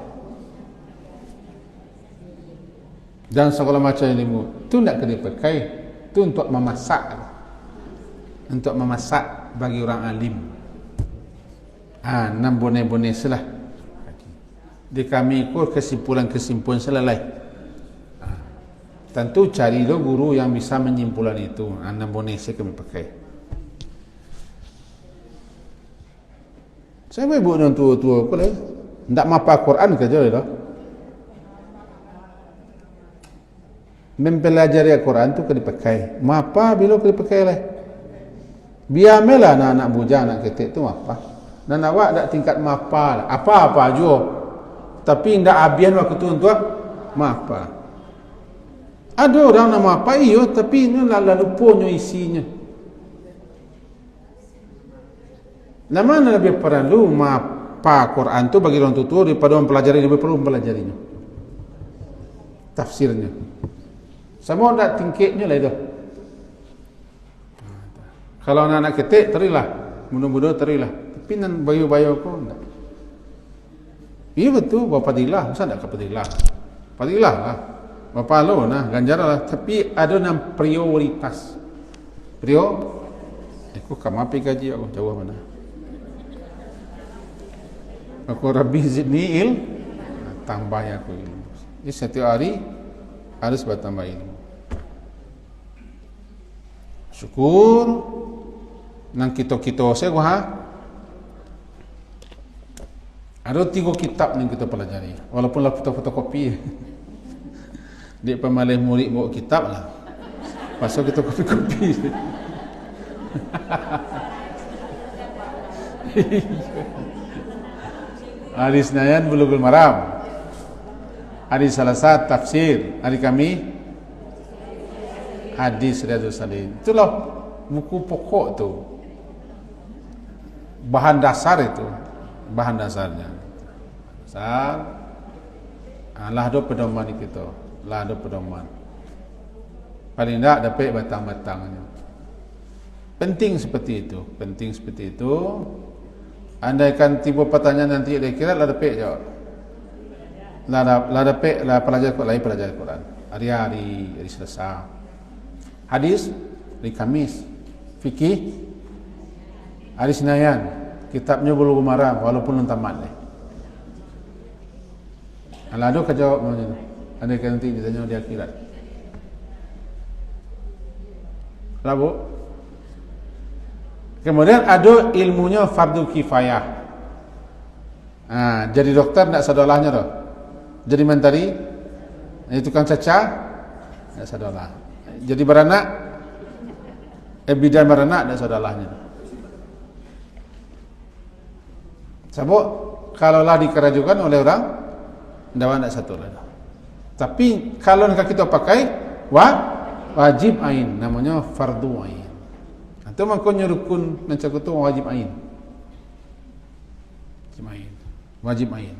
dan segala macam ilmu. Itu tidak kena dipakai. Itu untuk memasak. Untuk memasak bagi orang alim. Enam boneh-boneh selah. Di kami ikut kesimpulan-kesimpulan selesai. Tentu cari lo guru yang bisa menyimpulkan itu. Enam boneh saya kami pakai. Saya ibu dengan tua-tua apa lah. Tak mapa Quran ke je lah. Mempelajari Quran tu kena dipakai. Mapa bila kena dipakai lah. Biar melah anak-anak bujang, anak ketik tu mapa. Dan awak tak tingkat mapa lah. Apa-apa je. Tapi tidak abian waktu tu untuk mapa. Ada orang nak mapa iyo, tapi ini lalu punya isinya. Nama lebih perlu mapa Quran tu bagi orang tua daripada mempelajari, lebih perlu mempelajarinya. Tafsirnya. Semua tak tingkatnya lah itu. Kalau anak-anak ketik, terilah. Mudah-mudah terilah. Tapi nan bayu-bayu kau tak. Iya betul, bapak dilah. Masa tak kepadilah? Padilah lah. Bapak lo nah, ganjaran lah. Tapi ada nam prioritas. Aku kamapi gaji aku jauh mana? Aku Rabbi zidni tambah aku ilmu. Jadi setiap hari harus bertambah ilmu. Syukur nang kita saya ada 3 kitab yang kita pelajari. Walaupun lah fotokopi. Dia pemalih murid bawa kitab lah. Pasal kita kopi-kopi. Hari Senayan Bulughul Maram, hari Selasa tafsir, hari kami hadis Riyadhus Shalihin. Itulah buku pokok tu, bahan dasar itu, bahan dasarnya. Lah ada pedoman kita, lah ada pedoman. Paling tak dapat batang-batangnya. Penting seperti itu. Andaikan tiba pertanyaan nanti dia kira lah dapat jawab. Lah dapat lah pelajar Quran. Hari Selasa. Hadis hari Kamis. Fikih hari Senayan. Kitabnya Bulughul Maram walaupun belum tamat ni. Lah ada kejawab macam ni. Andaikan nanti ditanya di akhirat. Lah bu. Kemudian ada ilmunya fardu kifayah. Jadi dokter tak sadolahnya dah. Jadi mentari, tukang caca, tak sadolah. Jadi beranak, bidan beranak tak sadolahnya. Sebab kalaulah dikerajukan oleh orang, dawan tak satu lah. Tapi kalau nak kita pakai wajib ain, namanya fardu ain. Atau makanya rukun macam tu wajib ain. Wajib ain.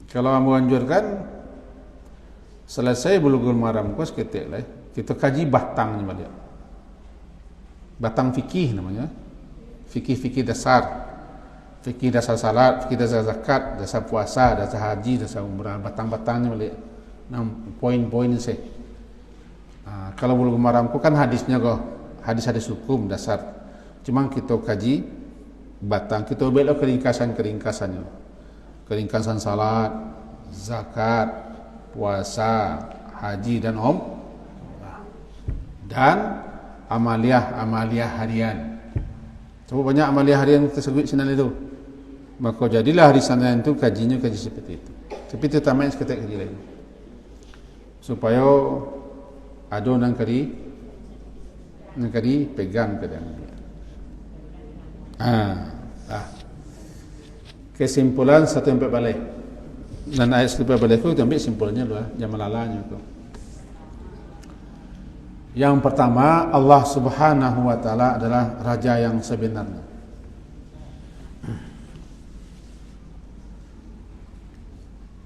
Kalau kamu anjurkan selesai bulughul maram kau seketik lah, kita kaji batangnya balik. Batang fikih namanya. Fikih dasar. Fikih dasar salat, fikih dasar zakat, dasar puasa, dasar haji, dasar umrah, batang-batangnya balik. 6 poin-poin sih. Kalau bulughul maram ku kan hadisnya kok, hadis-hadis hukum dasar. Cuma kita kaji batang, kita belok keringkasan-keringkasannya. Keringkasan salat, zakat, puasa, haji dan dan amaliyah harian. Coba banyak amaliyah harian tersebut sinan itu. Maka jadilah hari Senin itu kajinya kaji seperti itu. Tapi itu tamai seketik kaji lagi. Supaya ada nang kari pegang ke dalam dia. Kesimpulan satu sampai balik. Dan ayat sampai balik itu ambil simpulannya lah, jamalalanya itu. Yang pertama, Allah Subhanahu wa taala adalah raja yang sebenarnya.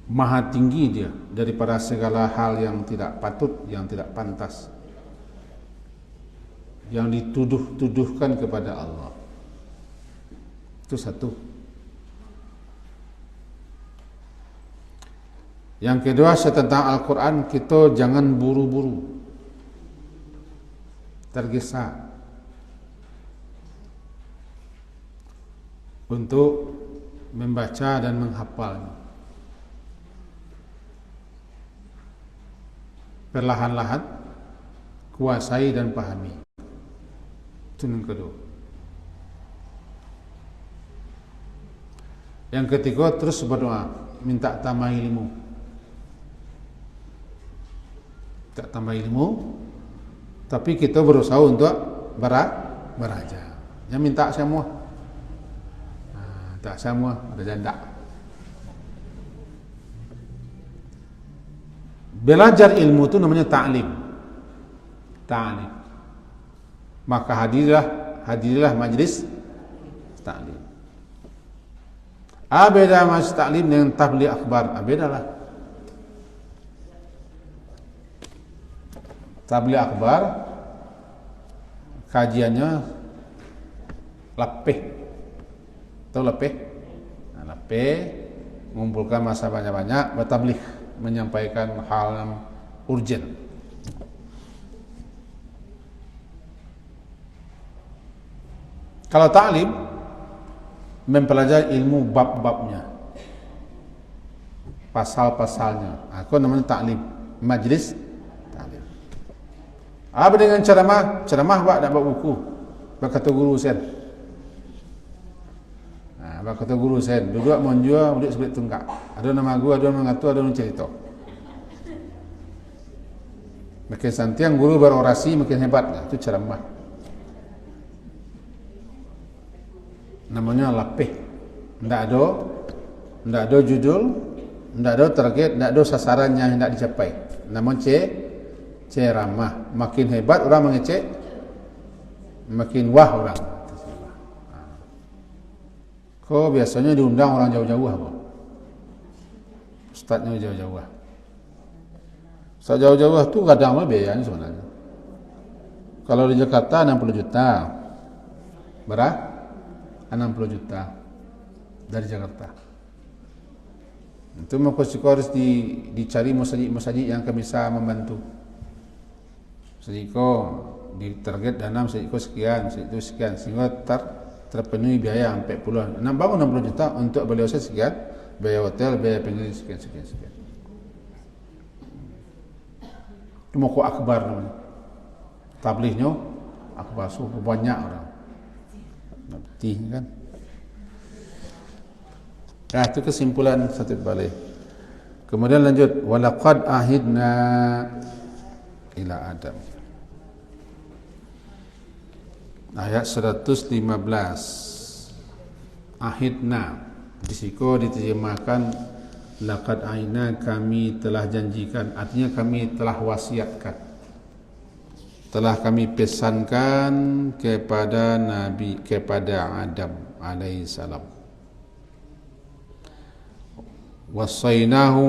Maha tinggi dia daripada segala hal yang tidak patut, yang tidak pantas, yang dituduh-tuduhkan kepada Allah. Itu satu. Yang kedua, tentang Al-Quran, kita jangan buru-buru tergesa untuk membaca dan menghafalnya. Perlahan-lahan kuasai dan pahami. Itu yang kedua. Yang ketiga, terus berdoa, minta tambah ilmu. Minta tambah ilmu, tapi kita berusaha untuk beraja. Jangan minta semua. Tak semua, ada janda. Belajar ilmu itu namanya ta'lim. Maka hadirilah majlis ta'lim. Beda majlis ta'lim dengan tabligh akhbar. Bedalah. Tabligh akhbar kajiannya lapih. Tahu lapih? Lapih mengumpulkan masa banyak-banyak bertabligh, menyampaikan hal yang urgent. Kalau ta'lim, mempelajari ilmu bab-babnya, pasal-pasalnya. Aku namanya ta'lim, majlis ta'lim. Apa dengan ceramah? Ceramah buat nak buat buku. Berkata guru sen. Berkata guru sen, duduk menjual, duduk sebelah tunggak. Ada nama guru, ada nama ngatu, ada nama cerita. Makin santiang guru berorasi, makin hebat. Itu ceramah. Namanya lapih. Tidak ada judul, tidak ada target, tidak ada sasaran yang hendak dicapai. Namanya ceramah. Makin hebat orang mengecek, makin wah orang. Kok biasanya diundang orang jauh-jauh apa? Ustaznya jauh-jauh. Ustaz jauh-jauh tu kadang biayanya sebenarnya. Kalau di Jakarta 60 juta. Berapa? 60 juta dari Jakarta. Itu maka harus dicari masjid-masjid yang bisa membantu. Masjid di target dana masjid sekian, masjid itu sekian, sehingga terpenuhi biaya sampai puluhan. Bangun 60 juta untuk beliau sekian, biaya hotel, biaya penginapan sekian. Itu moko akbar namanya. Tablighnya akbar, banyak orang. Ngerti kan? Itu kesimpulan satu balik. Kemudian lanjut, walaqad ahidna ila Adam. Ayat 115. Ahidna. Di situ diterjemahkan laqad aina, kami telah janjikan, artinya kami telah wasiatkan, telah kami pesankan kepada Nabi, kepada Adam alaihi salam. Wasainahu,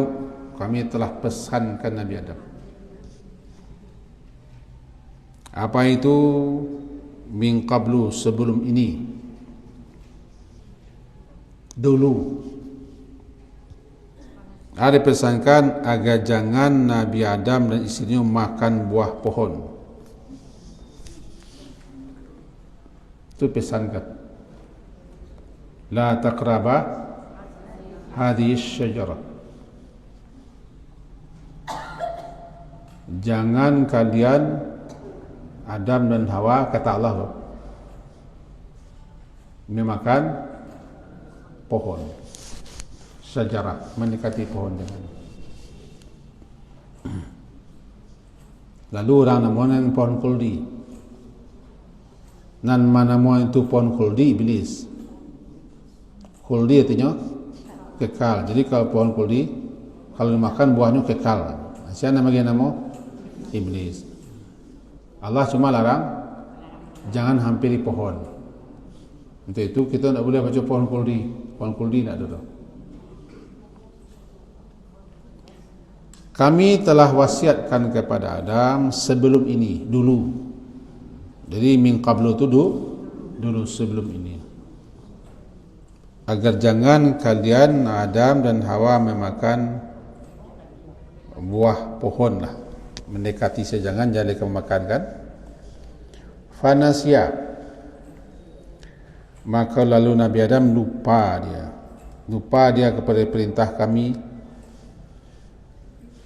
kami telah pesankan Nabi Adam. Apa itu? Min qablu, sebelum ini, dulu. Ada pesankan agar jangan Nabi Adam dan istrinya makan buah pohon. Itu pesankan. La taqraba hadhihi syajarah. Jangan kalian, Adam dan Hawa, kata Allah loh, memakan pohon syajarah, mendekati pohon dengan. Lalu orang namanya pohon kuldi. Nan mana mau itu pohon kuldi? Iblis. Kuldi artinya kekal. Jadi kalau pohon kuldi, kalau dimakan buahnya kekal. Siapa nama Iblis. Allah cuma larang jangan hampiri pohon. Untuk itu kita tidak boleh baca pohon kuldi. Pohon kuldi tidak ada. Kami telah wasiatkan kepada Adam sebelum ini, dulu. Jadi min qablu itu dulu, sebelum ini. Agar jangan kalian, Adam dan Hawa, memakan buah pohon lah. Mendekati saja, jangan kamu makan kan. Fanasya, maka lalu Nabi Adam lupa dia kepada perintah kami,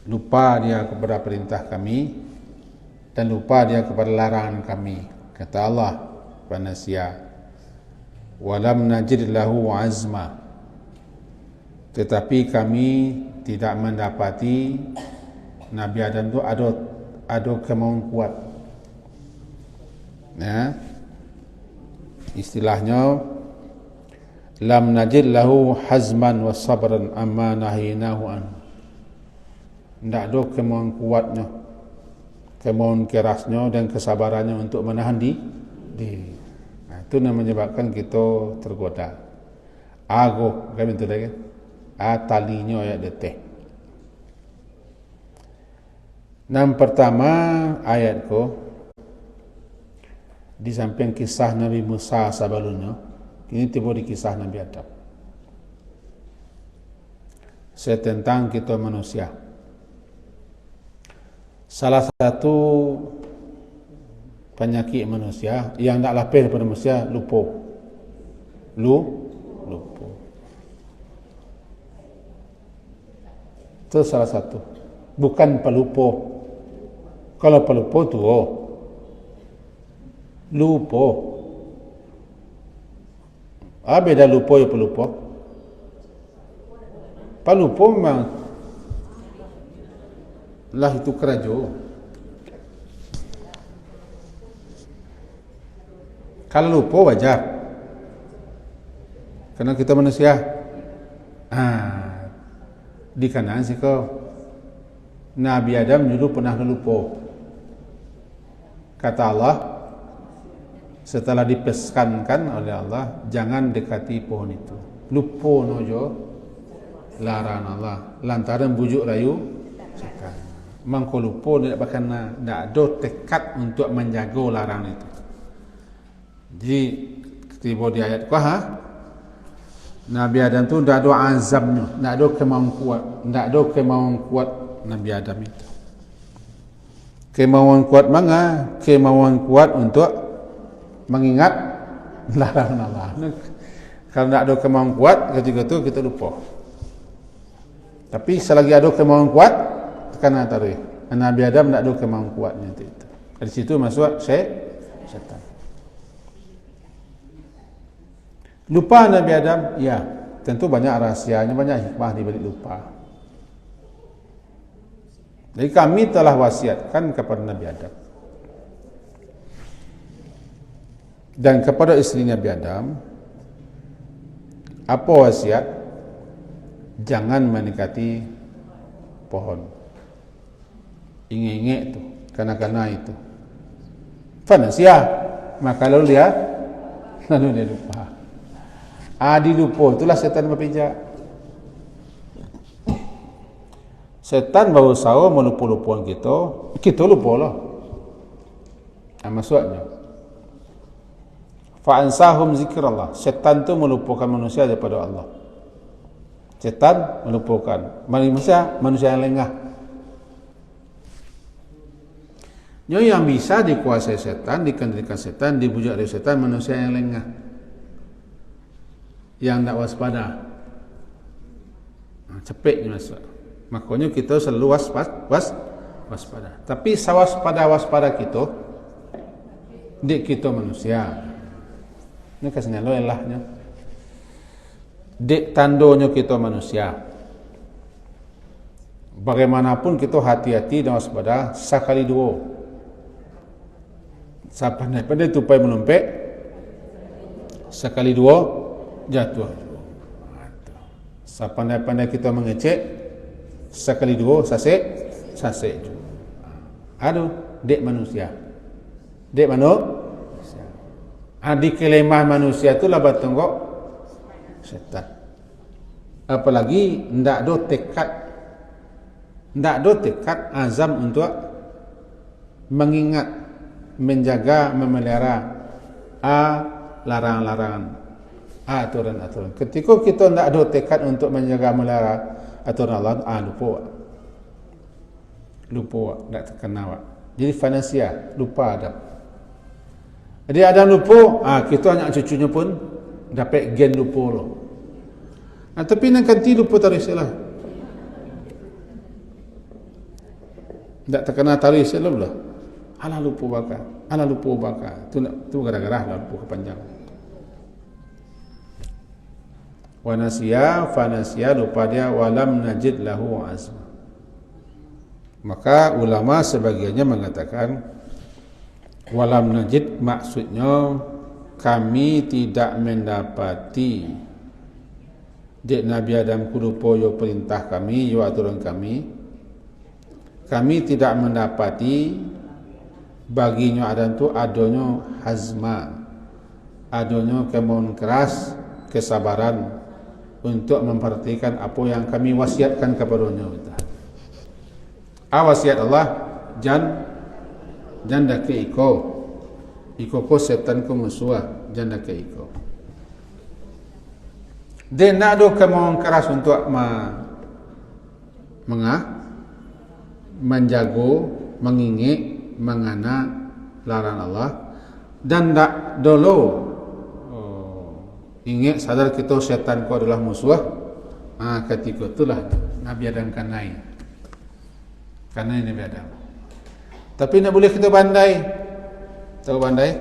lupa dia kepada perintah kami, dan lupa dia kepada larangan kami. Kata Allah, fanasya walam najid lahu azma, tetapi kami tidak mendapati Nabi Adam itu ada kemauan kuat. Ya. Istilahnya lam najid lahu hazman wa sabran amma nahinahu an. Tidak ada kemauan kuatnya, kemauan kerasnya dan kesabarannya untuk menahan diri. Nah, itu yang menyebabkan kita tergoda. Ago, kan itu lagi. Talinya ayat detik. Yang pertama ayatku di samping kisah Nabi Musa sebelumnya, ini tiba di kisah Nabi Adam. Tentang kita manusia. Salah satu penyakit manusia yang tak lapis daripada manusia, lupa. Lupa. Itu salah satu. Bukan pelupa. Kalau pelupa tu lupa. Beda lupa ya pelupa. Pelupa memang lah itu kerajo. Kalau lupa wajar, karena kita manusia. Di kanan sih kau Nabi Adam dulu pernah lupa. Kata Allah, setelah dipeskankan oleh Allah, jangan dekati pohon itu. Lupa nojo larangan Allah lantaran bujuk rayu setan. Mangko lupa tidak ada tekad untuk menjaga larangan itu. Jadi tiba di ayat Nabi Adam tu tidak ada azamnya, tidak ada kemauan kuat Nabi Adam itu. Kemauan kuat mana? Kemauan kuat untuk mengingat larangan Allah. Kalau tidak ada kemauan kuat, ketika itu kita lupa. Tapi selagi ada kemauan kuat, tekan tarik. Nabi Adam tidak ada kemauan kuatnya itu. Dari situ masuk syaitan. Lupa Nabi Adam, ya, tentu banyak rahsianya, banyak hikmah di balik lupa. Jadi kami telah wasiatkan kepada Nabi Adam dan kepada istri Nabi Adam. Apa wasiat? jangan mendekati pohon. Ingek-ingek tu, kana-kana itu. Fanasia, maka lalu dia lupa. Dilupa, itulah setan berpijak. Setan berusaha melupa-lupakan kita lupa lah. Maksudnya fa'ansahum zikrallah, setan tu melupakan manusia daripada Allah. Setan melupakan manusia yang lengah. Yang bisa dikuasai setan, dikendalikan setan, dibujuk oleh setan, manusia yang lengah, yang tak waspada. Cepet masuk. Makanya kita selalu waspada. Tapi waspada kita, dik kita manusia. Ini kasihnya lo elahnya. Dik tandonya kita manusia. Bagaimanapun kita hati-hati dan waspada sekali dua. Pandai tupai menumpek, sekali dua jatuh. Pandai kita mengecek, sekali dua sasek. Aduh, dek manusia. Dek manusia. Di kelemah manusia itu lah bertenggok setan. Apalagi ndak do tekad azam untuk mengingat, menjaga, memelihara larangan-larangan, aturan-aturan. Ketika kita tidak ada tekad untuk menjaga, memelihara aturan Allah, lupa, tidak terkena. Jadi fanasia, lupa Adam. Jadi Adam lupa, kita anak cucunya pun dapat gen lupa loh. Tapi nanti lupa tarikh lah. Tak terkena tarikh lah. Alah lupa bakar. Itu gara-gara lah lupa kepanjangan. Fanasia lupa dia, walam najid lahu azma. Maka ulama sebagiannya mengatakan walam najid maksudnya kami tidak mendapati dek Nabi Adam lupa yo perintah kami, yo aturan kami. Kami tidak mendapati baginya Adam tu adanya hazma, adanya kemauan keras, kesabaran untuk memperhatikan apa yang kami wasiatkan kepadanya. Wasiat Allah, jangan dake iko ko setan ko musuh, jangan dake iko. Dia nak ada kemauan keras untuk menjaga, mengingik, mengana larangan Allah, dan tak dulu ingat sadar kita setan ko adalah musuh. Ketika itulah Nabi Adam kanai Nabi Adam. Tapi nak boleh kita bandai, tahu bandai?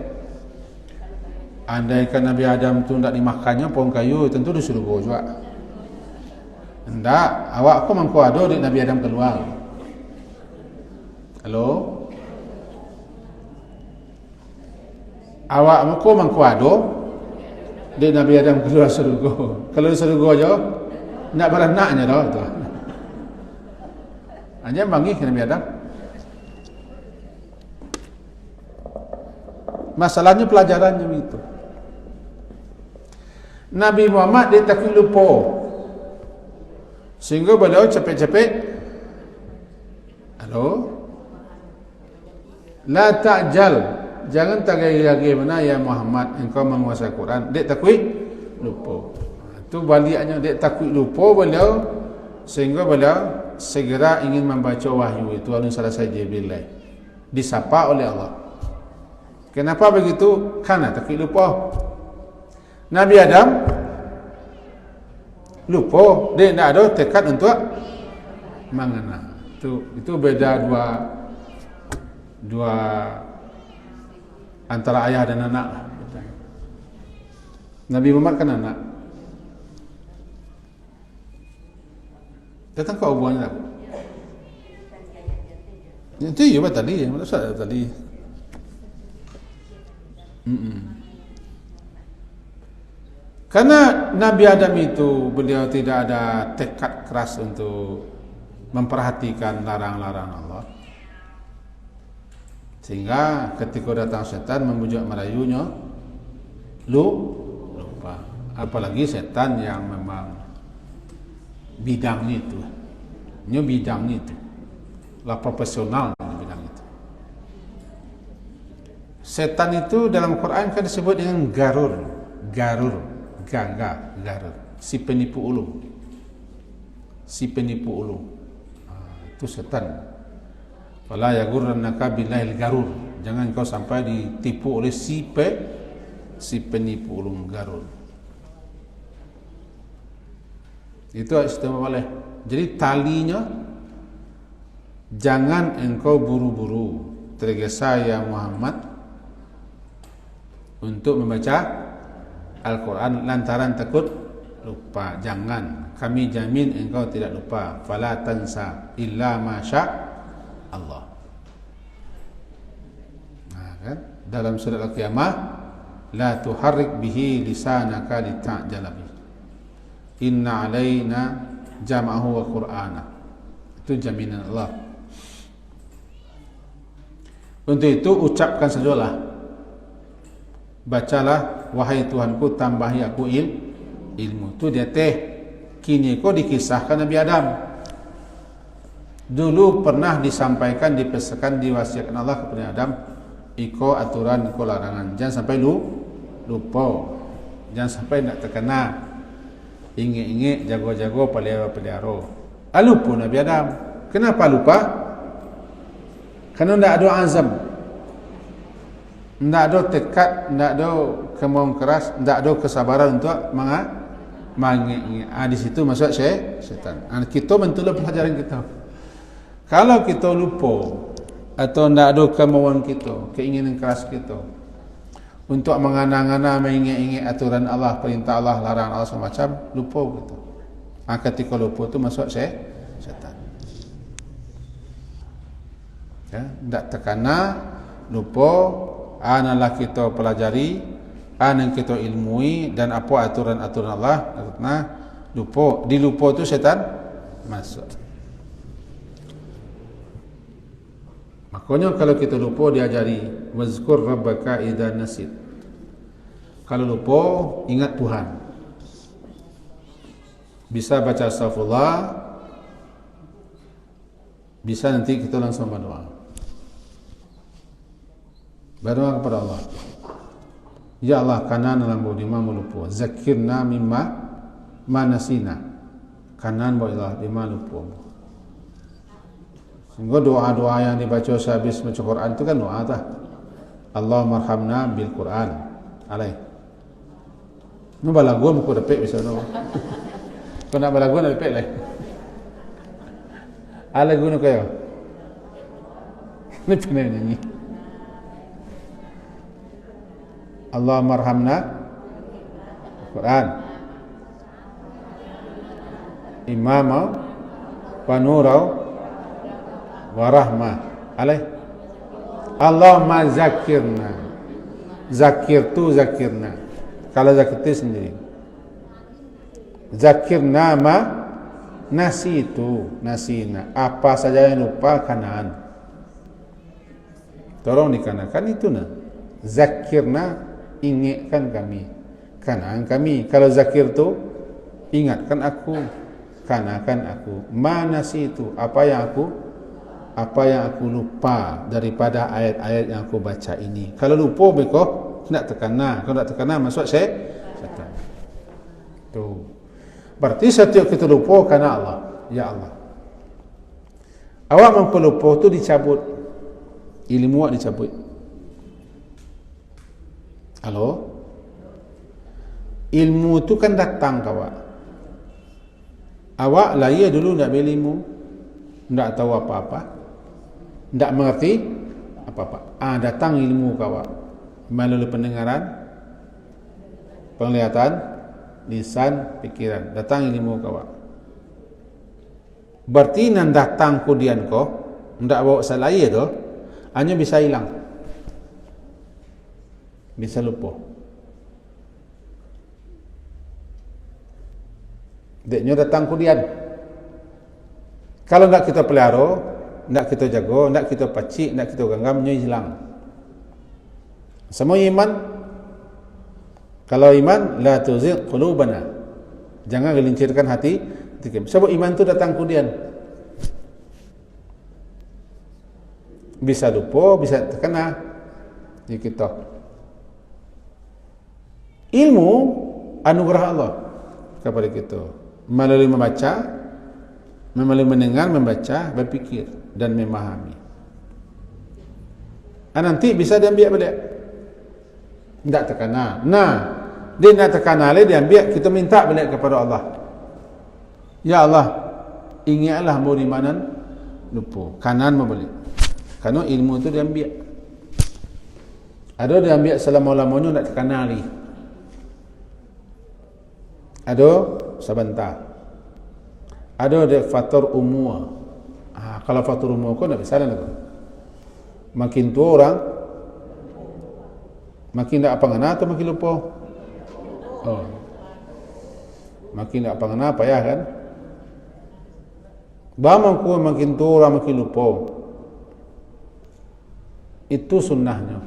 Andaikan Nabi Adam tu tak dimakannya pohon kayu, tentu disuruh go juga. Hendak awak ko mangko ado di Nabi Adam keluar. Halo? Awak ko mangko ado di Nabi Adam keluar surga. Kalau surga aja nak beranaknya dah tu. Hanya bagi ke Nabi Adam. Masalahnya pelajarannya begitu. Nabi Muhammad dia takut lupa, sehingga beliau cepet-cepet, la ta'jal, jangan tagay-tagay mana ya Muhammad, engkau menguasai Quran. Dia takut lupa. Itu baliknya, dia takut lupa beliau, sehingga beliau segera ingin membaca wahyu itu alun selesai Jibril disapa oleh Allah. Kenapa begitu? Karena takut lupa. Nabi Adam lupa, dia tidak ada tekad untuk mengena. Itu beda dua antara ayah dan anak. Nabi Muhammad kan anak. Datang ke hubungannya tak? Itu ya tadi, mana tadi? Karena Nabi Adam itu beliau tidak ada tekad keras untuk memperhatikan larang-larang Allah, sehingga ketika datang setan membujuk merayunya, lupa. Apalagi setan yang memang bidangnya itu, bidangnya itu lah, profesional di bidang itu. Setan itu dalam Quran kan disebut dengan garur, si penipu ulung, itu setan. Fala yaghurrannaka billahil garur, jangan kau sampai ditipu oleh si penipu ulung garur. Itu istimewa boleh. Jadi talinya, jangan engkau buru-buru tergesa ya Muhammad untuk membaca Al-Quran lantaran takut lupa. Jangan, kami jamin engkau tidak lupa. Fala tansa illa masya Allah. Nah, kan? Dalam surat Al-Qiyamah, la tuharrik bihi lisanaka lita'jala bihi, inna alaina jam'ahu wa qur'ana. Itu jaminan Allah. Untuk itu ucapkan sajalah, bacalah wahai Tuhanku, tambahi aku ilmu. Itu dia kini kau dikisahkan Nabi Adam. Dulu pernah disampaikan, dipesankan, diwasiatkan Allah kepada Adam, iko aturan, iko larangan. Jangan sampai lupa, jangan sampai nak terkena inge-inge, jago-jago, pelihara-pelihara. Lupa Nabi Adam. Kenapa lupa? Kerana tidak ada azam, tidak ada tekad, tidak ada kemauan keras, tidak ada kesabaran untuk mengingat. Di situ masuk syaitan. Kita mentulah pelajaran kita. Kalau kita lupa atau tidak ada kemauan kita, keinginan keras kita untuk mengana-ngana, mengingat-ingat aturan Allah, perintah Allah, larangan Allah semacam, lupa gitu. Ketika lupa itu masuk syaitan. Ya, tidak terkena lupa, analah kita pelajari, yang kita ilmui, dan apa aturan-aturan Allah, karena lupa, dilupa itu syaitan masuk. Makanya kalau kita lupa diajari wazkur rabbaka idza nasit. Kalau lupa ingat Tuhan. Bisa baca astaghfirullah, bisa nanti kita langsung berdoa. Berdoa kepada Allah. Ya Allah, kanan dalam lima lupa. Zakirna mimma manasina. Kanan bolehlah lima lupa. Sehingga doa-doa yang dibaca sehabis baca Quran itu kan doa tah. Allahumma arhamna bil Quran. Alai. Nu balagu muka depek bisa no. Kau nak balagu nak depek leh. Alai guna kaya. Ni pernah nyanyi. Allahumma arhamna Quran. Imama wa nurau warahmah alaih. Allahumma zakirna. Zakir tu zakirna. Kalau zakir tu sendiri. Zakirna ma nasitu nasina. Apa saja yang lupa kanan. Tolong dikarenakan itu nah. Zakirna, ingatkan kami. Kanan kami. Kalau zakir tu ingatkan aku. Kanakan aku. Mana situ? Apa yang aku lupa daripada ayat-ayat yang aku baca ini. Kalau lupa mereka nak terkena. Kalau nak terkena masuk syaitan. Tu. Berarti setiap kita lupa kerana Allah. Ya Allah. Awak mampu lupa tu dicabut. Ilmu awak dicabut. Halo? Ilmu tu kan datang ke awak. Awak lahir dulu tak berilmu, tak tahu apa-apa, tak mengerti apa-apa. Datang ilmu ke awak melalui pendengaran, penglihatan, lisan, pikiran. Datang ilmu ke awak. Berarti nan datang kemudian kau, tak bawa salahnya tu, hanya bisa hilang, bisa lupa. Deknya datang kemudian. Kalau nak kita pelihara, nak kita jaga, nak kita pacik, nak kita genggam, nya hilang. Semua iman. Kalau iman, la tuzigh qulubana. Jangan gelincirkan hati. Sebab iman tu datang kemudian. Bisa lupa, bisa terkena di kita. Ilmu anugerah Allah kepada kita melalui membaca, melalui mendengar, membaca, berfikir dan memahami. Nanti bisa diambil balik. Tak terkena. Dia nak terkena dia ambil, kita minta balik kepada Allah. Ya Allah, ingatlah mau di mana lupa. Kanan mau balik. Kerana ilmu tu diambil. Ada diambil selama-lamanya nak terkena lagi. Ada sebentar. Ada dia faktor umur. Kalau faktor umur kau tak bisa dah. Makin tua orang, makin tak apa ngena atau makin lupa? Makin tak apa ngena payah kan? Bamangku makin tua orang makin lupa. Itu sunnahnya.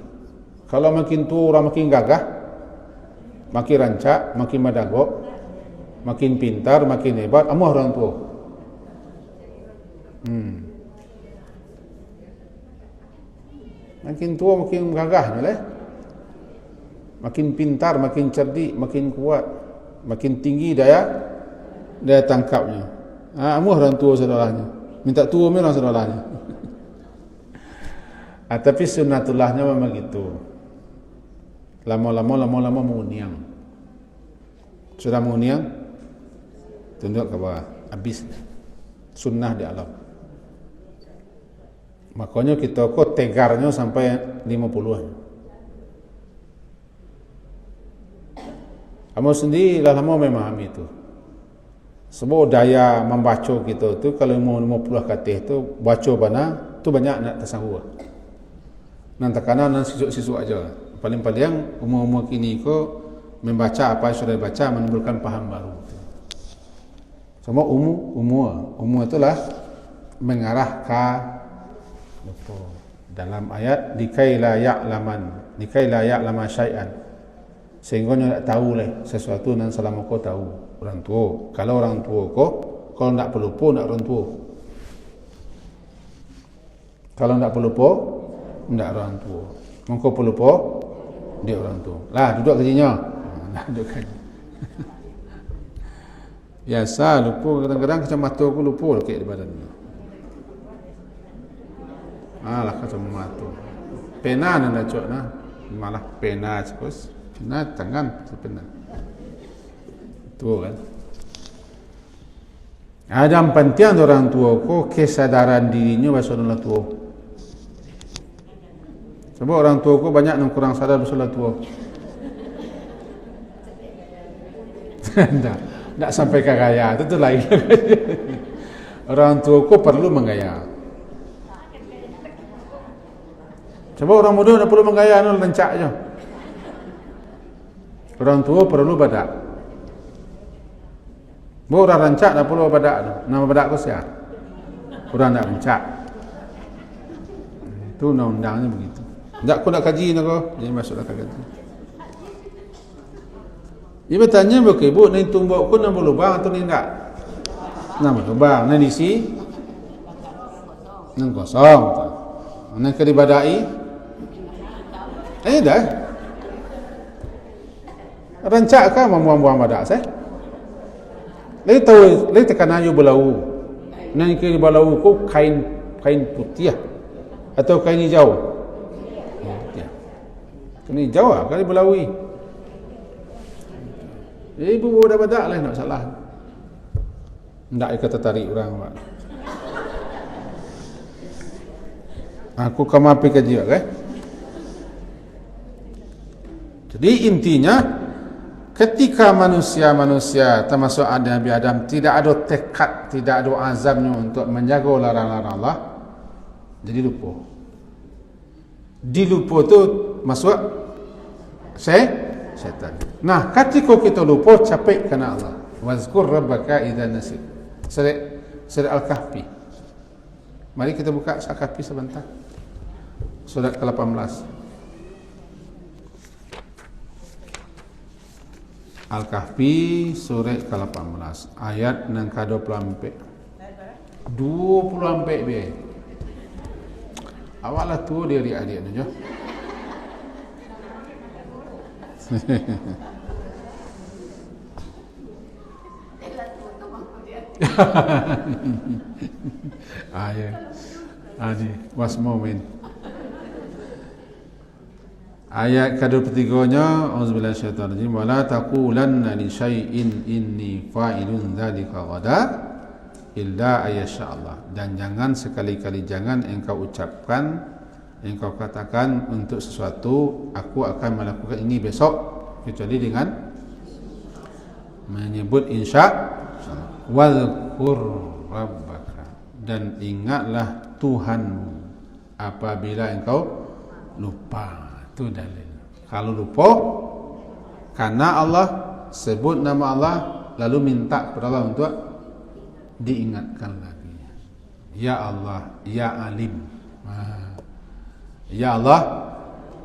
Kalau makin tua orang makin gagah, makin rancak, makin madagok, makin pintar, makin hebat, amuh orang tua. Makin tua makin gagah lah. Makin pintar, makin cerdik, makin kuat, makin tinggi daya tangkapnya. Amuh orang tua saudaranya. Minta tua memang saudaranya. Tapi sunnatullahnya memang gitu. Lama-lama menguniang. Sudah menguniang, tunduk ke bawah, habis sunnah di alam. Makanya kita kok tegarnya sampai 50-an. Kamu sendiri lama memahami itu. Sebab daya membaca kita tu kalau mau 50 kata tu baca bana tu banyak nak tersahur. Nan tekanan nan sisuk-sisuk aja. Paling-paling umur-umur kini ko membaca apa yang sudah dibaca menimbulkan paham baru. Semua umur itulah mengarah ke lupa. Dalam ayat dikai la ya'lama syai'an. Sehingga dia tak tahu lah sesuatu yang selama kau tahu. Orang tua. Kalau orang tua kau, kalau tak pelupa, tak orang tua. Kalau tak pelupa, tak orang tua. Mengkau pelupa, dia orang tua. Lah, duduk kajinya. Duduk kaji. Biasa, lupa. Kadang-kadang kacamata aku lupa lekik di badan ni. Lah kacamata. Pena nak cok nah. Malah pena terus. Pena tangan, pena. Tu kan. Ada penting orang tua ko kesadaran dirinya pasal orang tua. Sebab orang tua ko banyak yang kurang sadar pasal orang tua. Tak sampai ke gaya, itu lain. Orang tua ko perlu menggaya. Sebab orang muda tak perlu menggaya, lencak je. Orang tua perlu badak. Orang rancak tak perlu badak. Nama badak ko siapa? Orang tak rancak. Itu undang-undangnya begitu. Tak aku nak kaji nak ko, jadi masuklah ke kaji. Dia bertanya bagi ibu, ni tumbuk ko nama lubang atau ni tak? Nama lubang, ni isi, nang kosong. Nang keribadai, dah. Rancak kah membuang-buang badak saya? Lagi tahu, lagi tekan ayu belau. Nang kiri belau ko kain putih atau kain hijau. Kain hijau ah, kali belaui. Ibu bawa dah badak lah, nak salah. Tak kata tarik orang Pak. Aku kamapi kaji kan. Jadi intinya ketika manusia termasuk Nabi Adam tidak ada tekad, tidak ada azamnya untuk menjaga larangan Allah, jadi lupa. Dilupa tu masuk syaitan. Nah, ketika kita lupa capek kena Allah. Wazkur rabbaka idza nasit. Surat Al-Kahfi. Mari kita buka Al-Kahfi sebentar. Surat ke-18. Al-Kahfi surat ke-18 ayat nang ke-24. 24 be. Awaklah tu dia adik tu je. Ya. Ni was moment. Ayat ke-23-nya, auzubillahi minasyaitonir rajim, wala taqulanna li syai'in inni fa'ilun dzalika ghada illa ayyasha Allah. Dan jangan sekali-kali jangan engkau ucapkan, engkau katakan untuk sesuatu aku akan melakukan ini besok, kecuali dengan menyebut insya wadhkur rabbaka, dan ingatlah Tuhanmu apabila engkau lupa. Itu dalil. Kalau lupa karena Allah sebut nama Allah lalu minta kepada Allah untuk diingatkan lagi. Ya Allah, ya Alim. Ya Allah,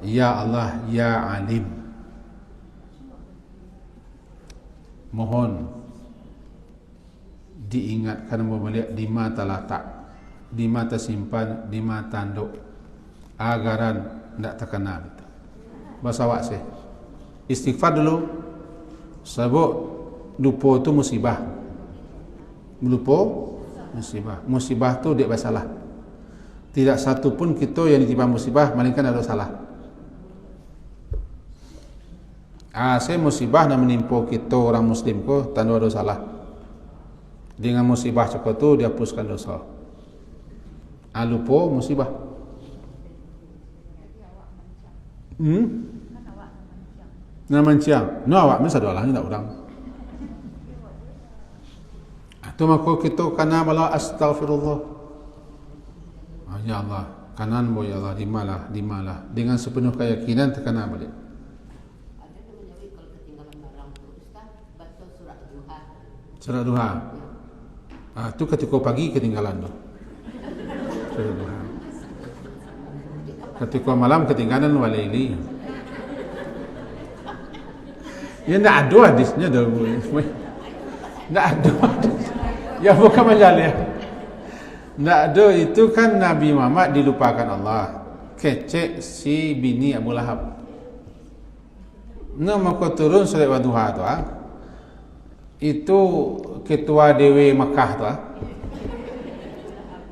ya Allah, ya Alim. Mohon diingatkan balik di mata letak, di mata simpan, di mata tanduk, agaran tidak terkena betul. Bahasa awak saya istighfar dulu, sebab lupa tu musibah. Lupa musibah. Musibah tu dia bersalah. Tidak satu pun kita yang ditimpa musibah melainkan ada salah. Saya musibah nak menimpa kita orang Muslim ko tanpa ada salah. Dengan musibah cakap tu dia hapuskan dosa. Lupa musibah. Nak mancang. No awak mesti ada Allah ni tak orang. Tu maka kita kena bala astaghfirullah. Ya Allah, kanan bo ya Allah, dimalah dengan sepenuh keyakinan terkena balik. Ada tu menjadi kalau ketinggalan barang tu Ustaz baca surah Duha. Surah Duha. Tu ketika pagi ketinggalan tu. Surah Duha. Ketika malam ketinggalan walaili. Ya tak ada hadisnya dah. Tak ada. Ya bukan majalah. Tak ada, itu kan Nabi Muhammad dilupakan Allah. Kecek si bini Abu Lahab. Maka turun surat Wadduha tu itu ketua Dewi Makkah tu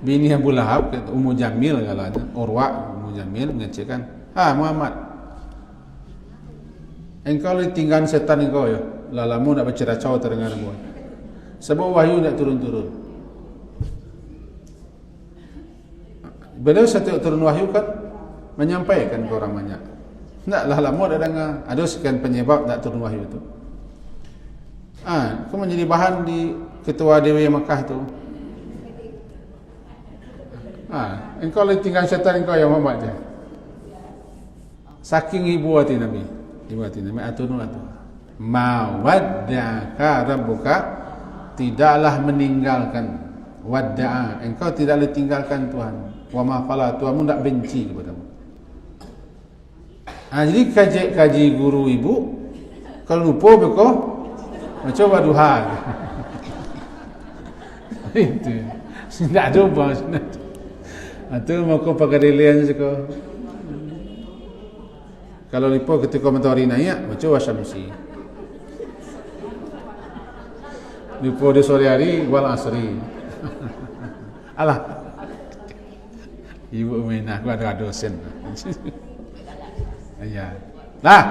bini Abu Lahab, Ummu Jamil kalanya, Urwa Ummu Jamil ngecekkan, Muhammad, engkau ditinggal setan engkau ya. Lalamu nak baca racau terdengar mu. Sebab wahyu tak turun-turun. Beliau setiap turun wahyu kan menyampaikan ke orang banyak. Taklah lama dah dengar ada sekian penyebab tak turun wahyu tu. Kau menjadi bahan di ketua Dewi Makkah tu. Engkau ditinggal setan engkau ya Muhammad je. Saking ibu hati Nabi. Ibu hati Nabi atunul atu. Ma wadda'aka rabbuka, tidaklah meninggalkan, wadda'a, engkau tidaklah tinggalkan Tuhan. Wa ma qala, Tuhanmu tak benci kepadamu. Jadi kaji guru ibu, kalau lupa bekau coba duha. Itu. Tak ada apa. Atau mau kau pakai dilian seko. Kalau lupa ketika mentari naik, baca wasyamsi. Lupa di sore hari wal asri. Alah. Ibu Umainah aku ada dosen. Ya. Nah.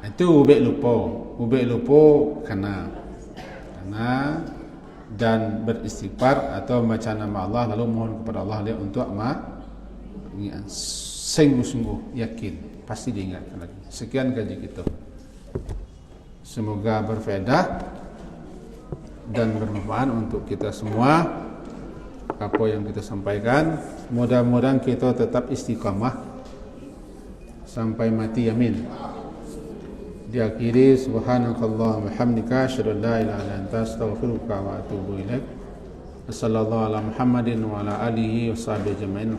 Itu ubek lupa kena dan beristighfar atau baca nama Allah lalu mohon kepada Allah dia untuk sungguh-sungguh yakin pasti diingatkan lagi. Sekian kaji kita. Semoga berfaedah dan bermanfaat untuk kita semua apa yang kita sampaikan. Mudah-mudahan kita tetap istiqamah sampai mati, amin. diakhiri subhanakallah wa bihamdika asyhadu an la ilaha illa anta astaghfiruka wa atubu ilaik. Sallallahu ala Muhammadin wa ala alihi wa sahbihi ajma'in.